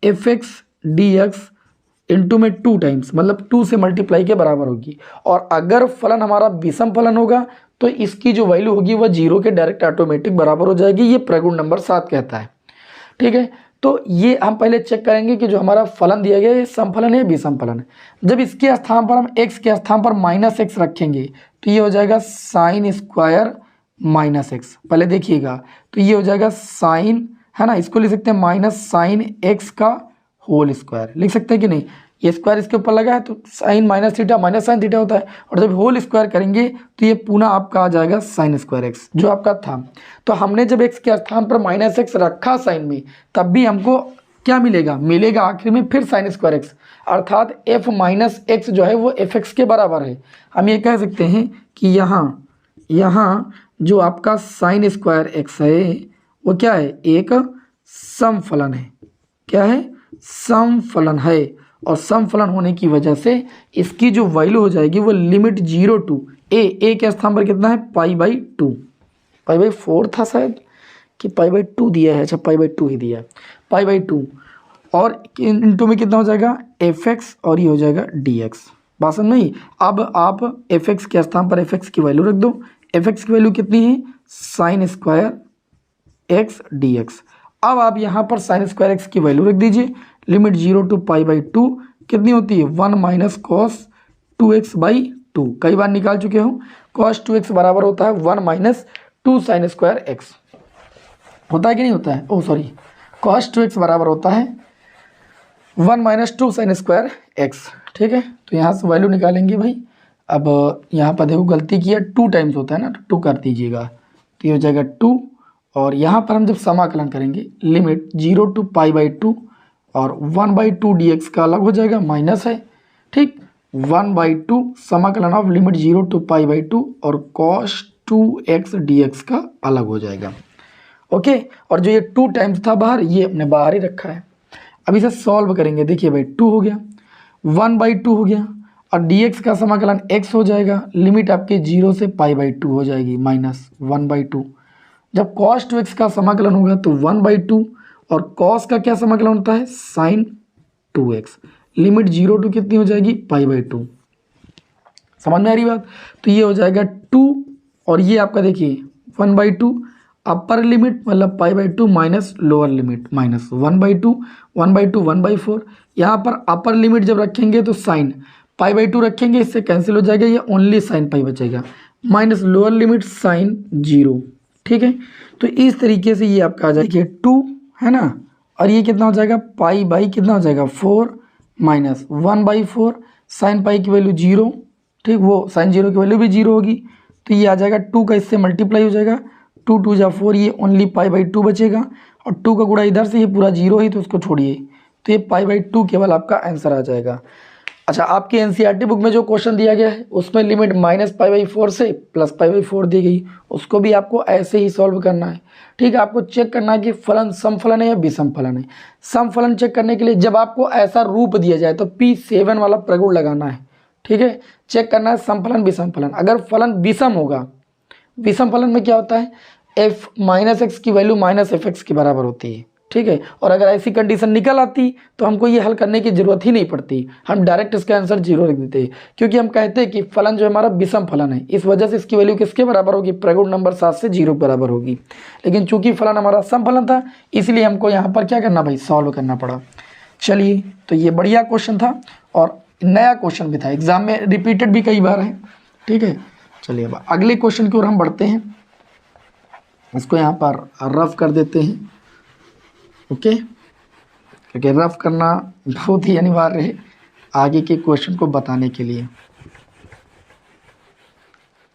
f(x) dx into में 2 टाइम्स, मतलब 2 से मल्टीप्लाई के बराबर होगी। और अगर फलन हमारा विषम फलन होगा तो इसकी जो वैल्यू होगी वह 0 के डायरेक्ट ऑटोमेटिक बराबर हो जाएगी। ये प्रगुण नंबर 7 कहता है, ठीक है। तो ये हम पहले चेक करेंगे कि जो हमारा फलन दिया गया है सम फलन है विषम फलन है। जब इसके स्थान पर हम x के स्थान पर -x रखेंगे तो ये हो जाएगा साइन स्क्वायर -x। पहले देखिएगा, तो ये हो जाएगा साइन, है ना, इसको लिख सकते हैं माइनस साइन x का होल स्क्वायर, लिख सकते हैं कि नहीं। ये स्क्वायर इसके ऊपर लगा है तो sine minus theta minus sine theta होता है, और जब होल स्क्वायर करेंगे तो ये पुनः आपका आ जाएगा साइन स्क्वायर एक्स जो आपका था। तो हमने जब x के स्थान पर -x रखा साइन में, तब भी हमको क्या मिलेगा, मिलेगा आखिर में फिर साइन स्क्वायर एक्स, अर्थात f माइनस एक्स जो है वो f(x) के बराबर है। हम ये कह सकते हैं कि यहाँ जो आपका साइन स्क्वायर एक्स है वो क्या है, एक सम फलन है। क्या है, सम फलन है। और सम फलन होने की वजह से इसकी जो वैल्यू हो जाएगी वो लिमिट 0 to a के स्थान पर कितना है, π/2, π/4 था शायद कि π/2 दिया है, अच्छा π/2 ही दिया है, π/2 और इनटू में कितना हो जाएगा f(x) और ये हो जाएगा dx। बात समझ नहीं। अब आप f(x) के स्थान पर f(x) की वैल्यू रख दो। f(x) की वैल्यू कितनी है, साइन स्क्वायर x dx। अब आप यहाँ पर साइन स्क्वायर एक्स की वैल्यू रख दीजिए, लिमिट 0 to π/2 कितनी होती है, 1 माइनस कॉस 2x/2। कई बार निकाल चुके हो, कॉस 2x बराबर होता है 1 माइनस 2 साइन स्क्वायर एक्स, होता है कि नहीं होता है, ओ सॉरी, कॉस 2x बराबर होता है 1 माइनस 2 साइन स्क्वायर एक्स, ठीक है। तो यहाँ से वैल्यू निकालेंगे भाई। अब यहाँ पर देखो गलती किया, 2 टाइम्स होता है ना, तो 2 कर दीजिएगा, तो ये हो जाएगा 2। और यहाँ पर हम जब समाकलन करेंगे लिमिट 0 to π/2 और 1/2 dx का अलग हो जाएगा, माइनस है, ठीक, 1/2 समाकलन ऑफ लिमिट 0 to π/2 और cos 2x dx का अलग हो जाएगा, ओके। और जो ये 2 टाइम्स था बाहर, ये अपने बाहर ही रखा है। अब इसे सॉल्व करेंगे, देखिए भाई 2 हो गया, 1/2 हो गया और dx का समाकलन x हो जाएगा, लिमिट आपके 0 से π/2 हो जाएगी माइनस 1/2। जब cos 2x का समाकलन होगा तो 1/2 और cos का क्या समाकलन होता है, sin 2x, लिमिट 0 to कितनी हो जाएगी, π/2। समझ में आ रही बात। तो ये हो जाएगा 2 और ये आपका देखिए 1/2 अपर लिमिट मतलब π/2 माइनस लोअर लिमिट माइनस 1/2 1/2 1/4। यहाँ पर अपर लिमिट जब रखेंगे तो साइन π/2 रखेंगे, इससे कैंसिल हो जाएगा, ये ओनली साइन पाई बचेगा, माइनस लोअर लिमिट साइन 0। ठीक है, तो इस तरीके से ये आपका आ जाएगा 2 है ना, और ये कितना हो जाएगा π/, कितना हो जाएगा 4 माइनस 1/4 साइन पाई की वैल्यू 0। ठीक, वो साइन 0 की वैल्यू भी 0 होगी, तो ये आ जाएगा 2 का इससे मल्टीप्लाई हो जाएगा, 2 2 जा 4, ये ओनली π/2 बचेगा, और 2 का गुणा इधर से, ये पूरा 0 ही तो उसको छोड़िए, तो ये π/2 केवल आपका आंसर आ जाएगा। अच्छा, आपके एनसीईआरटी बुक में जो क्वेश्चन दिया गया है उसमें लिमिट माइनस π/4 से प्लस π/4 दी गई, उसको भी आपको ऐसे ही सॉल्व करना है। ठीक है, आपको चेक करना है कि फलन सम फलन है या विषम फलन है। सम फलन चेक करने के लिए जब आपको ऐसा रूप दिया जाए तो P7 वाला प्रगुण लगाना है। ठीक है, चेक करना है सम फलन विषम फलन। अगर फलन विषम होगा, विषम फलन में क्या होता है, f माइनस एक्स की वैल्यू माइनस fx के बराबर होती है। ठीक है, और अगर ऐसी कंडीशन निकल आती तो हमको ये हल करने की जरूरत ही नहीं पड़ती, हम डायरेक्ट इसका आंसर 0 लिख देते, क्योंकि हम कहते हैं कि फलन जो हमारा विषम फलन है, इस वजह से इसकी वैल्यू किसके बराबर होगी, प्रगुण नंबर 7 से 0 बराबर होगी। लेकिन चूंकि फलन हमारा सम फलन था, इसलिए हमको यहाँ पर क्या करना भाई, सॉल्व करना पड़ा। चलिए, तो ये बढ़िया क्वेश्चन था और नया क्वेश्चन भी था, एग्जाम में रिपीटेड भी कई बार है। ठीक है, चलिए अब अगले क्वेश्चन की ओर हम बढ़ते हैं, इसको यहाँ पर रफ कर देते हैं। ओके, क्योंकि रफ करना बहुत ही अनिवार्य है आगे के क्वेश्चन को बताने के लिए।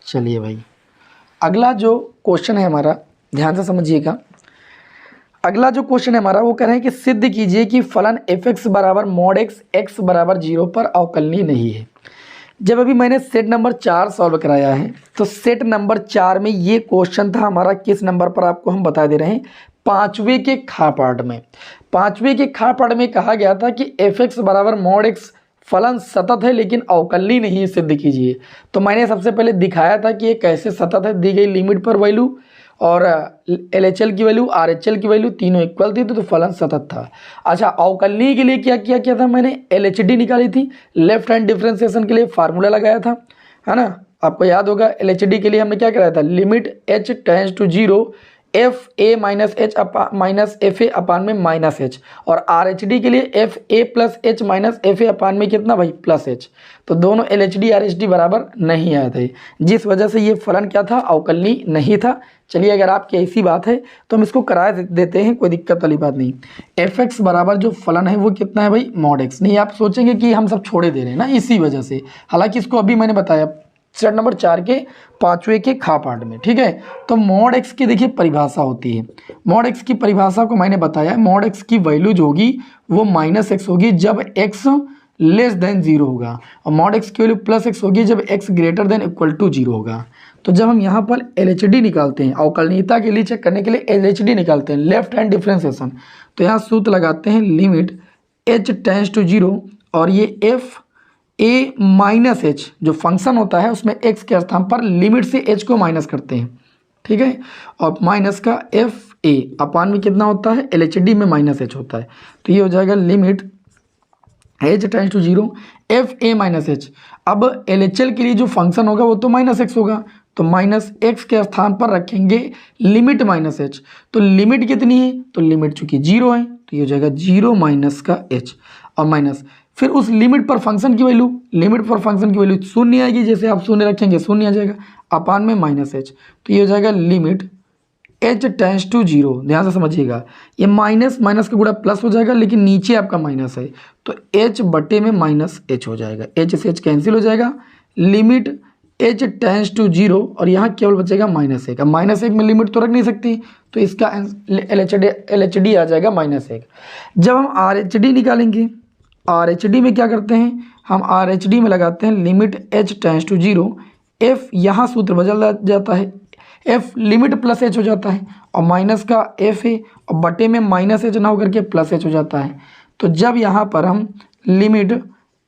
चलिए भाई, अगला जो क्वेश्चन है हमारा, ध्यान से समझिएगा। अगला जो क्वेश्चन है हमारा, वो कह रहे हैं कि सिद्ध कीजिए कि फलन f(x) बराबर mod x, x बराबर 0 पर अवकलनीय नहीं है। जब अभी मैंने सेट नंबर 4 सॉल्व कराया है, तो सेट नंबर 4 में ये क्वेश्चन था हमारा, किस नंबर पर आपको हम बता दे रहे हैं, 5वें के खा पार्ट में। 5वें के खा पार्ट में कहा गया था कि f(x) बराबर mod x फलन सतत है लेकिन अवकलनीय नहीं है, सिद्ध कीजिए। तो मैंने सबसे पहले दिखाया था कि ये कैसे सतत है, दी गई लिमिट पर वैल्यू और LHL की वैल्यू, RHL की वैल्यू तीनों इक्वल थी, तो फलन सतत था। अच्छा, अवकलनीय के लिए क्या किया था, मैंने LHD निकाली थी, लेफ्ट हैंड डिफरेंशिएशन के लिए फार्मूला लगाया था, है ना, आपको याद होगा। LHD के लिए हमने क्या कराया था, limit h tends to 0 fa minus h minus fa upon में माइनस h, और RHD के लिए fa plus h minus fa upon में कितना भाई, प्लस h। तो दोनों LHD RHD बराबर नहीं आए थे, जिस वजह से ये फलन क्या था, अवकलनीय नहीं था। चलिए, अगर आपकी ऐसी बात है तो हम इसको करा देते हैं, कोई दिक्कत वाली बात नहीं। f(x) बराबर जो फलन है वो कितना है भाई, mod x। नहीं, आप सोचेंगे कि हम सब छोड़े दे रहे हैं ना, इसी वजह से, हालांकि इसको अभी मैंने बताया सेट नंबर 4 के 5वें के खा पार्ट में। ठीक है, तो mod x की देखिए परिभाषा होती है, mod x की परिभाषा को मैंने बताया, mod x की वैल्यू जो होगी वो माइनस एक्स होगी जब x लेस देन 0 होगा, और mod x की वैल्यू प्लस एक्स होगी जब x greater than equal to 0 होगा। तो जब हम यहाँ पर LHD निकालते हैं, अवकलनीयता के लिए चेक करने के लिए LHD निकालते हैं, लेफ्ट हैंड डिफरेंशिएशन, तो यहाँ सूत्र लगाते हैं लिमिट h टेंड्स टू 0, और ये f a माइनस एच जो फंक्शन होता है उसमें x के स्थान पर लिमिट से h को माइनस करते हैं। ठीक है, और माइनस का fa अपान में कितना होता है, LHD में माइनस h होता है, तो ये हो जाएगा limit h tends to 0 fa minus h. अब LHL के लिए जो फंक्शन होगा वो तो माइनस एक्स होगा, तो माइनस एक्स के स्थान पर रखेंगे लिमिट माइनस एच। तो लिमिट कितनी है, तो लिमिट चूंकि 0 है तो ये हो जाएगा 0 माइनस का h, और माइनस फिर उस लिमिट पर फंक्शन की वैल्यू, लिमिट पर फंक्शन की वैल्यू शून्य आएगी, जैसे आप शून्य रखेंगे शून्य आ जाएगा, अपान में माइनस एच। तो ये हो जाएगा लिमिट h टेंड्स टू 0। ध्यान से समझिएगा, ये माइनस माइनस का गुणा प्लस हो जाएगा, लेकिन नीचे आपका माइनस है, तो h बटे में माइनस h हो जाएगा, h से h कैंसिल हो जाएगा, लिमिट h टेंड्स टू 0, और यहाँ केवल बचेगा माइनस 1। अब माइनस 1 में लिमिट तो रख नहीं सकती, तो इसका LHD आ जाएगा माइनस 1। जब हम RHD निकालेंगे, RHD में क्या करते हैं, हम RHD में लगाते हैं limit h tends to 0, f यहाँ सूत्र बदल जाता है, f लिमिट प्लस h हो जाता है, और माइनस का f है, और बटे में माइनस h ना होकर के प्लस h हो जाता है। तो जब यहाँ पर हम लिमिट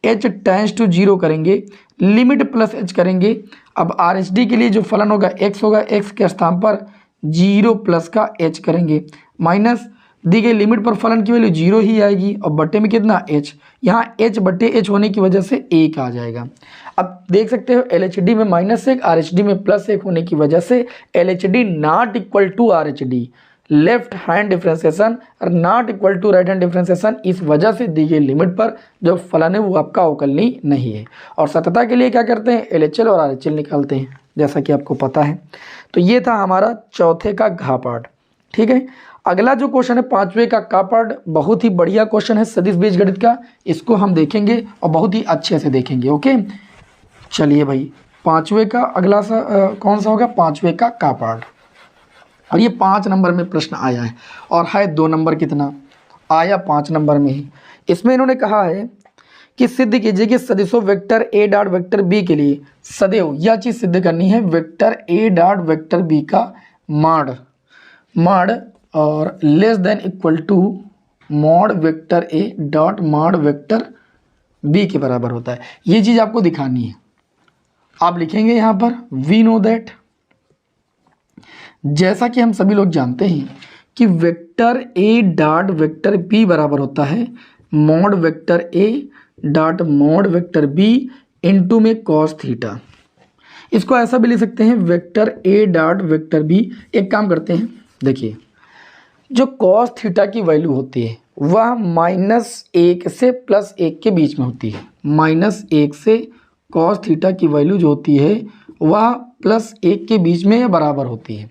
h टेंड्स टू 0 करेंगे, लिमिट प्लस h करेंगे, अब RHD के लिए जो फलन होगा x होगा, x के स्थान पर 0 प्लस का h करेंगे, माइनस दी गई लिमिट पर फलन की वैल्यू 0 ही आएगी, और बटे में कितना h, यहाँ h बटे h होने की वजह से 1 आ जाएगा। अब देख सकते हो LHD में -1 RHD में +1 होने की वजह से LHD not equal to RHD, left hand differentiation और not equal to right hand differentiation, इस वजह से दी गई लिमिट पर जो फलन है वो आपका अवकलनीय नहीं है। और सततता के लिए क्या करते हैं, LHL और RHL निकालते हैं, जैसा कि आपको पता है। तो ये था हमारा चौथे का घ पार्ट। ठीक है, अगला जो क्वेश्चन है पांचवे का का पार्ट, बहुत ही बढ़िया क्वेश्चन है सदिश बीजगणित का, इसको हम देखेंगे और बहुत ही अच्छे से देखेंगे। ओके, चलिए भाई, पांचवे का अगला कौन सा होगा, पांचवे का पार्ट। और ये 5 नंबर में प्रश्न आया है और है 2 नंबर, कितना आया 5 नंबर में ही। इसमें इन्होंने कहा है कि सिद्ध कीजिए कि सदिशों vector A dot vector B के लिए सदैव यह चीज़ सिद्ध करनी है, vector A dot vector B का मॉड और less than equal to mod vector A dot mod vector B के बराबर होता है। ये चीज़ आपको दिखानी है। आप लिखेंगे यहाँ पर वी नो दैट, जैसा कि हम सभी लोग जानते हैं कि vector A dot vector B बराबर होता है mod vector A dot mod vector B into में कॉस थीटा। इसको ऐसा भी लिख सकते हैं vector A dot vector B. एक काम करते हैं, देखिए जो कॉस थीटा की वैल्यू होती है वह -1 से +1 के बीच में होती है। -1 से कॉस थीटा की वैल्यू जो होती है वह +1 के बीच में या बराबर होती है।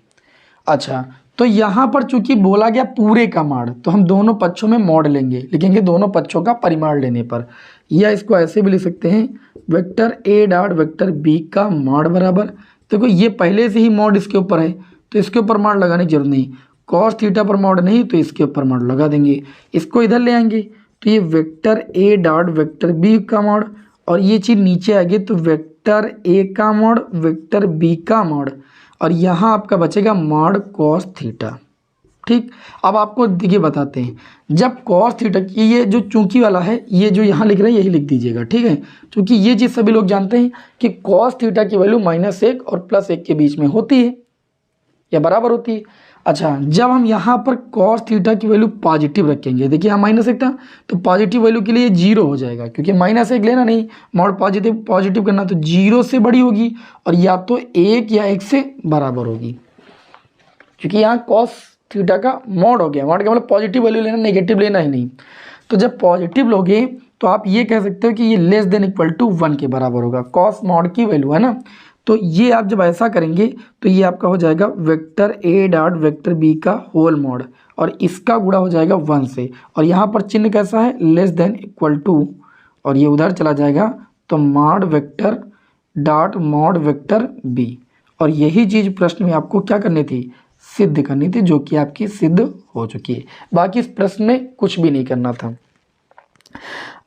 अच्छा, तो यहाँ पर चूंकि बोला गया पूरे का मॉड, तो हम दोनों पक्षों में मॉड लेंगे, लिखेंगे दोनों पक्षों का परिमाण लेने पर, या इसको ऐसे भी लिख सकते हैं vector A dot vector B का मॉड बराबर, देखो ये पहले से ही मॉड इसके ऊपर है तो इसके ऊपर मॉड लगाने की जरूरत नहीं, कॉस थीटा पर मॉड नहीं तो इसके ऊपर मॉड लगा देंगे। इसको इधर ले आएंगे तो ये vector A dot vector B का मॉड, और ये चीज़ नीचे आ गई तो वेक्टर ए का मॉड वेक्टर बी का मॉड, और यहाँ आपका बचेगा मॉड कॉस थीटा। ठीक, अब आपको देखिए बताते हैं, जब कॉस थीटा की ये जो चूंकि वाला है, ये जो यहाँ लिख रहे हैं यही लिख दीजिएगा। ठीक है, क्योंकि ये चीज़ सभी लोग जानते हैं कि कॉस थीटा की वैल्यू -1 और +1 के बीच में होती है या बराबर होती है। अच्छा, जब हम यहाँ पर कॉस थीटा की वैल्यू पॉजिटिव रखेंगे, देखिए यहाँ -1 था तो पॉजिटिव वैल्यू के लिए 0 हो जाएगा, क्योंकि -1 लेना नहीं, मॉड पॉजिटिव करना, तो 0 से बड़ी होगी और या तो 1 या 1 से बराबर होगी, क्योंकि यहाँ कॉस थीटा का मॉड हो गया। मॉड का मतलब पॉजिटिव वैल्यू लेना, नेगेटिव लेना ही नहीं। तो जब पॉजिटिव लोगे तो आप ये कह सकते हो कि ये लेस देन इक्वल टू 1 के बराबर होगा, कॉस मॉड की वैल्यू है ना। तो ये आप जब ऐसा करेंगे तो ये आपका हो जाएगा vector A dot vector B का होल मॉड, और इसका गुणा हो जाएगा 1 से, और यहाँ पर चिन्ह कैसा है, लेस देन इक्वल टू, और ये उधर चला जाएगा तो mod vector dot mod vector B. और यही चीज़ प्रश्न में आपको क्या करनी थी, सिद्ध करनी थी, जो कि आपकी सिद्ध हो चुकी है। बाकी इस प्रश्न में कुछ भी नहीं करना था।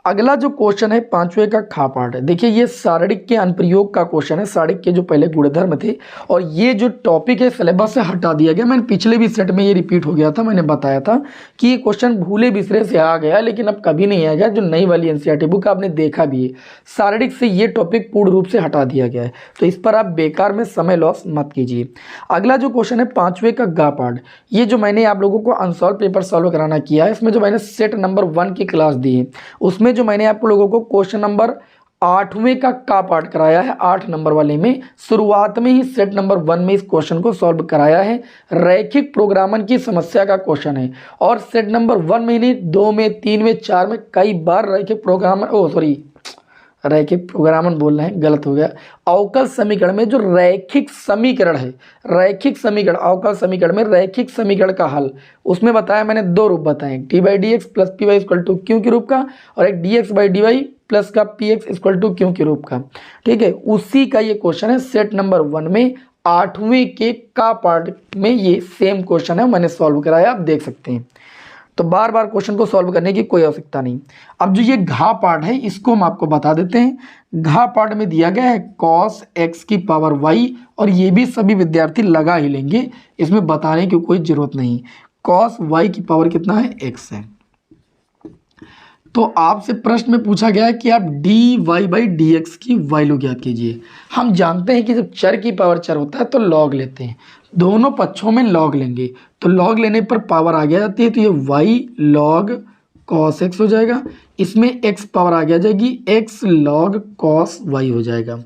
अगला जो क्वेश्चन है पांचवे का खा पार्ट है, देखिए ये सारणिक के अनुप्रयोग का क्वेश्चन है। सारणिक के जो पहले गुणधर्म थे, और ये जो टॉपिक है सिलेबस से हटा दिया गया। मैंने पिछले भी सेट में ये रिपीट हो गया था, मैंने बताया था कि ये क्वेश्चन भूले बिसरे से आ गया, लेकिन अब कभी नहीं आएगा। जो नई वाली एनसीईआरटी बुक आपने देखा भी है, सारणिक से ये टॉपिक पूर्ण रूप से हटा दिया गया है, तो इस पर आप बेकार में समय लॉस मत कीजिए। अगला जो क्वेश्चन है पांचवे का गा पार्ट, ये जो मैंने आप लोगों को अनसॉल्व पेपर सॉल्व कराना किया है, इसमें जो मैंने सेट नंबर 1 की क्लास दी है, उसमें जो मैंने आप लोगों को क्वेश्चन नंबर 8वें का पार्ट कराया है, 8 नंबर वाले में शुरुआत में ही सेट नंबर 1 में इस क्वेश्चन को सॉल्व कराया है। रैखिक प्रोग्रामन की समस्या का क्वेश्चन है, और सेट नंबर 1 में नहीं, 2 में, 3 में, 4 में कई बार रैखिक प्रोग्रामन बोल रहे हैं, गलत हो गया। अवकल समीकरण में जो रैखिक समीकरण है, रैखिक समीकरण, अवकल समीकरण में रैखिक समीकरण का हल, उसमें बताया मैंने 2 रूप बताए, d/dx plus p y equal to q के रूप का, और एक dx/dy प्लस का px इक्वल टू क्यू के रूप का। ठीक है, उसी का ये क्वेश्चन है सेट नंबर 1 में 8वें के का पार्ट में, ये सेम क्वेश्चन है, मैंने सॉल्व कराया, आप देख सकते हैं। तो बार बार क्वेश्चन को सॉल्व करने की कोई आवश्यकता नहीं। अब जो ये घा पार्ट है, इसको हम आपको बता देते हैं। घा पार्ट में दिया गया है cos x की पावर y, और ये भी सभी विद्यार्थी लगा ही लेंगे, इसमें बताने की कोई जरूरत नहीं। cos y की पावर कितना है, x है। तो आपसे प्रश्न में पूछा गया है कि आप dy/dx की वैल्यू ज्ञात कीजिए। हम जानते हैं कि जब चर की पावर चर होता है तो लॉग लेते हैं, दोनों पक्षों में लॉग लेंगे, तो लॉग लेने पर पावर आ जाती है, तो ये y log कॉस एक्स हो जाएगा, इसमें एक्स पावर आगे आ जाएगी, एक्स लॉग कॉस वाई हो जाएगा।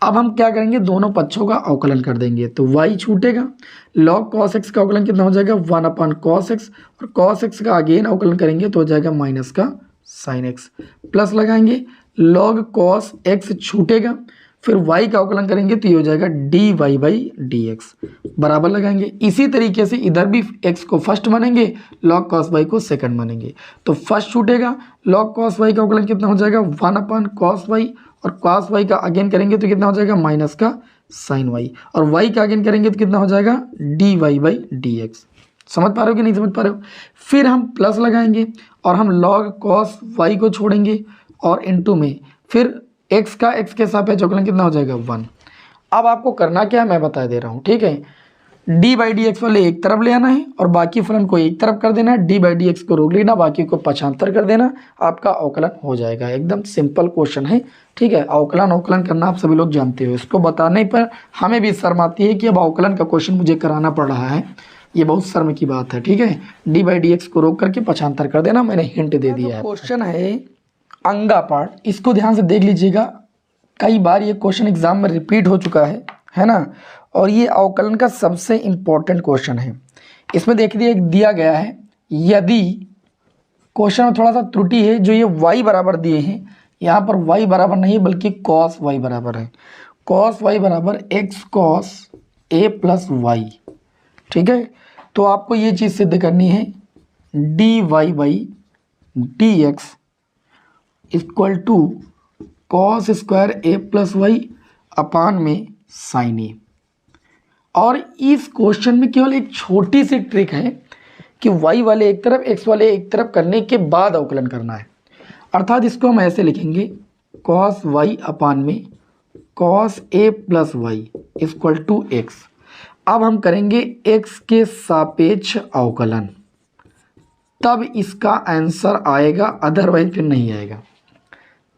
अब हम क्या करेंगे, दोनों पक्षों का अवकलन कर देंगे तो वाई छूटेगा, लॉग कॉस एक्स का अवकलन कितना हो जाएगा 1/cos x, और cos x का अगेन अवकलन करेंगे तो हो जाएगा माइनस का साइन एक्स, प्लस लगाएंगे लॉग कॉस एक्स छूटेगा, फिर y का अवकलन करेंगे तो ये हो जाएगा dy/dx, बराबर लगाएंगे। इसी तरीके से इधर भी x को फर्स्ट मानेंगे, log cos y को सेकंड मानेंगे, तो फर्स्ट छूटेगा, log cos y का अवकलन कितना हो जाएगा 1/cos y, और cos y का अगेन करेंगे तो कितना हो जाएगा माइनस का साइन y, और y का अगेन करेंगे तो कितना हो जाएगा dy/dx। समझ पा रहे हो कि नहीं समझ पा रहे हो? फिर हम प्लस लगाएंगे और हम log cos y को छोड़ेंगे और इनटू में फिर x का x के सापेक्ष अवकलन कितना हो जाएगा 1। अब आपको करना क्या है मैं बता दे रहा हूँ, ठीक है। dy/dx वाले एक तरफ ले आना है और बाकी फलन को एक तरफ कर देना है, dy/dx को रोक लेना, बाकी को पक्षांतर कर देना, आपका अवकलन हो जाएगा। एकदम सिंपल क्वेश्चन है, ठीक है। अवकलन करना आप सभी लोग जानते हो, इसको बताने पर हमें भी शर्म आती है कि अब अवकलन का क्वेश्चन मुझे कराना पड़ रहा है, ये बहुत शर्म की बात है, ठीक है। dy/dx को रोक करके पक्षांतर कर देना, मैंने हिंट दे दिया है। क्वेश्चन है अंगा पार्ट, इसको ध्यान से देख लीजिएगा, कई बार ये क्वेश्चन एग्जाम में रिपीट हो चुका है ना, और ये अवकलन का सबसे इम्पोर्टेंट क्वेश्चन है। इसमें देख दिया गया है, यदि क्वेश्चन में थोड़ा सा त्रुटि है, जो ये y बराबर दिए हैं, यहाँ पर y बराबर नहीं बल्कि cos y बराबर है, cos y बराबर x cos a plus y, ठीक है। तो आपको ये चीज़ सिद्ध करनी है dy/dx equal to cos square A plus Y upon में साइन ए। और इस क्वेश्चन में केवल एक छोटी सी ट्रिक है कि y वाले एक तरफ x वाले एक तरफ करने के बाद अवकलन करना है, अर्थात इसको हम ऐसे लिखेंगे कॉस y अपान में cos a plus y equal to x. अब हम करेंगे x के सापेक्ष अवकलन, तब इसका आंसर आएगा, अदरवाइज फिर नहीं आएगा।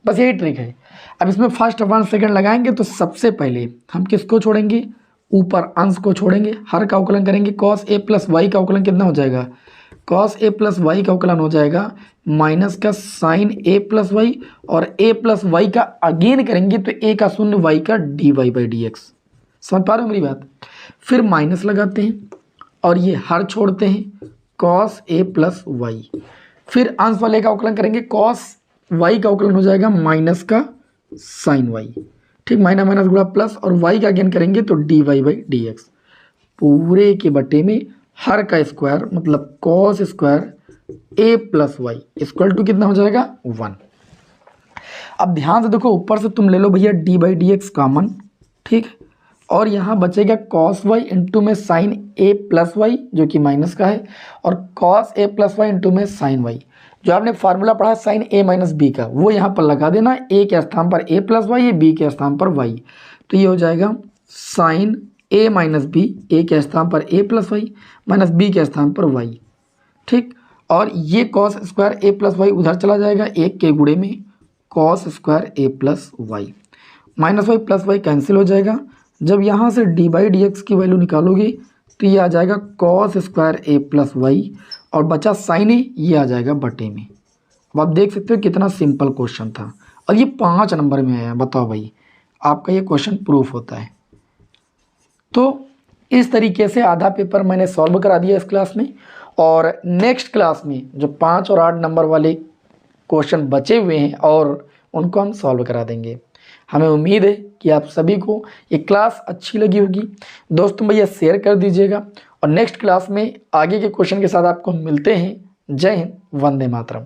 बस यही ट्रिक है। अब इसमें फर्स्ट अपान सेकंड लगाएंगे तो सबसे पहले हम किसको छोड़ेंगे, ऊपर अंश को छोड़ेंगे, हर का अवकलन करेंगे, कॉस ए प्लस वाई का अवकलन कितना हो जाएगा, कॉस ए प्लस वाई का अवकलन हो जाएगा माइनस का साइन ए प्लस वाई, और ए प्लस वाई का अगेन करेंगे तो ए का शून्य वाई का dy/dx। समझ पा रहे हो मेरी बात? फिर माइनस लगाते हैं और ये हर छोड़ते हैं, कॉस ए प्लस वाई, फिर अंश वाले का अवकलन करेंगे, कॉस y का अवकलन हो जाएगा माइनस का साइन y, ठीक, माइनस माइनस गुणा प्लस, और y का अगेन करेंगे तो dy/dx, पूरे के बटे में हर का स्क्वायर मतलब cos square a plus y equal to कितना हो जाएगा 1। अब ध्यान से देखो, ऊपर से तुम ले लो भैया dy/dx कॉमन, ठीक, और यहाँ बचेगा कॉस y इंटू में साइन a प्लस वाई जो कि माइनस का है, और cos a plus y into में साइन y, जो आपने फार्मूला पढ़ा साइन a माइनस बी का, वो यहाँ पर लगा देना, a के स्थान पर a प्लस वाई, b के स्थान पर y, तो ये हो जाएगा sine a minus b, a के स्थान पर a plus y minus b के स्थान पर y, ठीक, और ये cos square a plus y उधर चला जाएगा, एक के गुणे में cos square a plus y, minus y plus y cancel हो जाएगा। जब यहाँ से dy/dx की वैल्यू निकालोगे तो ये आ जाएगा cos square a plus y, और बचा साइन ए, ये आ जाएगा बटे में। अब आप देख सकते हो कितना सिंपल क्वेश्चन था, और ये 5 नंबर में आया। बताओ भाई, आपका ये क्वेश्चन प्रूफ होता है। तो इस तरीके से आधा पेपर मैंने सॉल्व करा दिया इस क्लास में, और नेक्स्ट क्लास में जो 5 और 8 नंबर वाले क्वेश्चन बचे हुए हैं और उनको हम सॉल्व करा देंगे। हमें उम्मीद है कि आप सभी को ये क्लास अच्छी लगी होगी। दोस्तों भैया शेयर कर दीजिएगा, और नेक्स्ट क्लास में आगे के क्वेश्चन के साथ आपको मिलते हैं। जय हिंद, वंदे मातरम।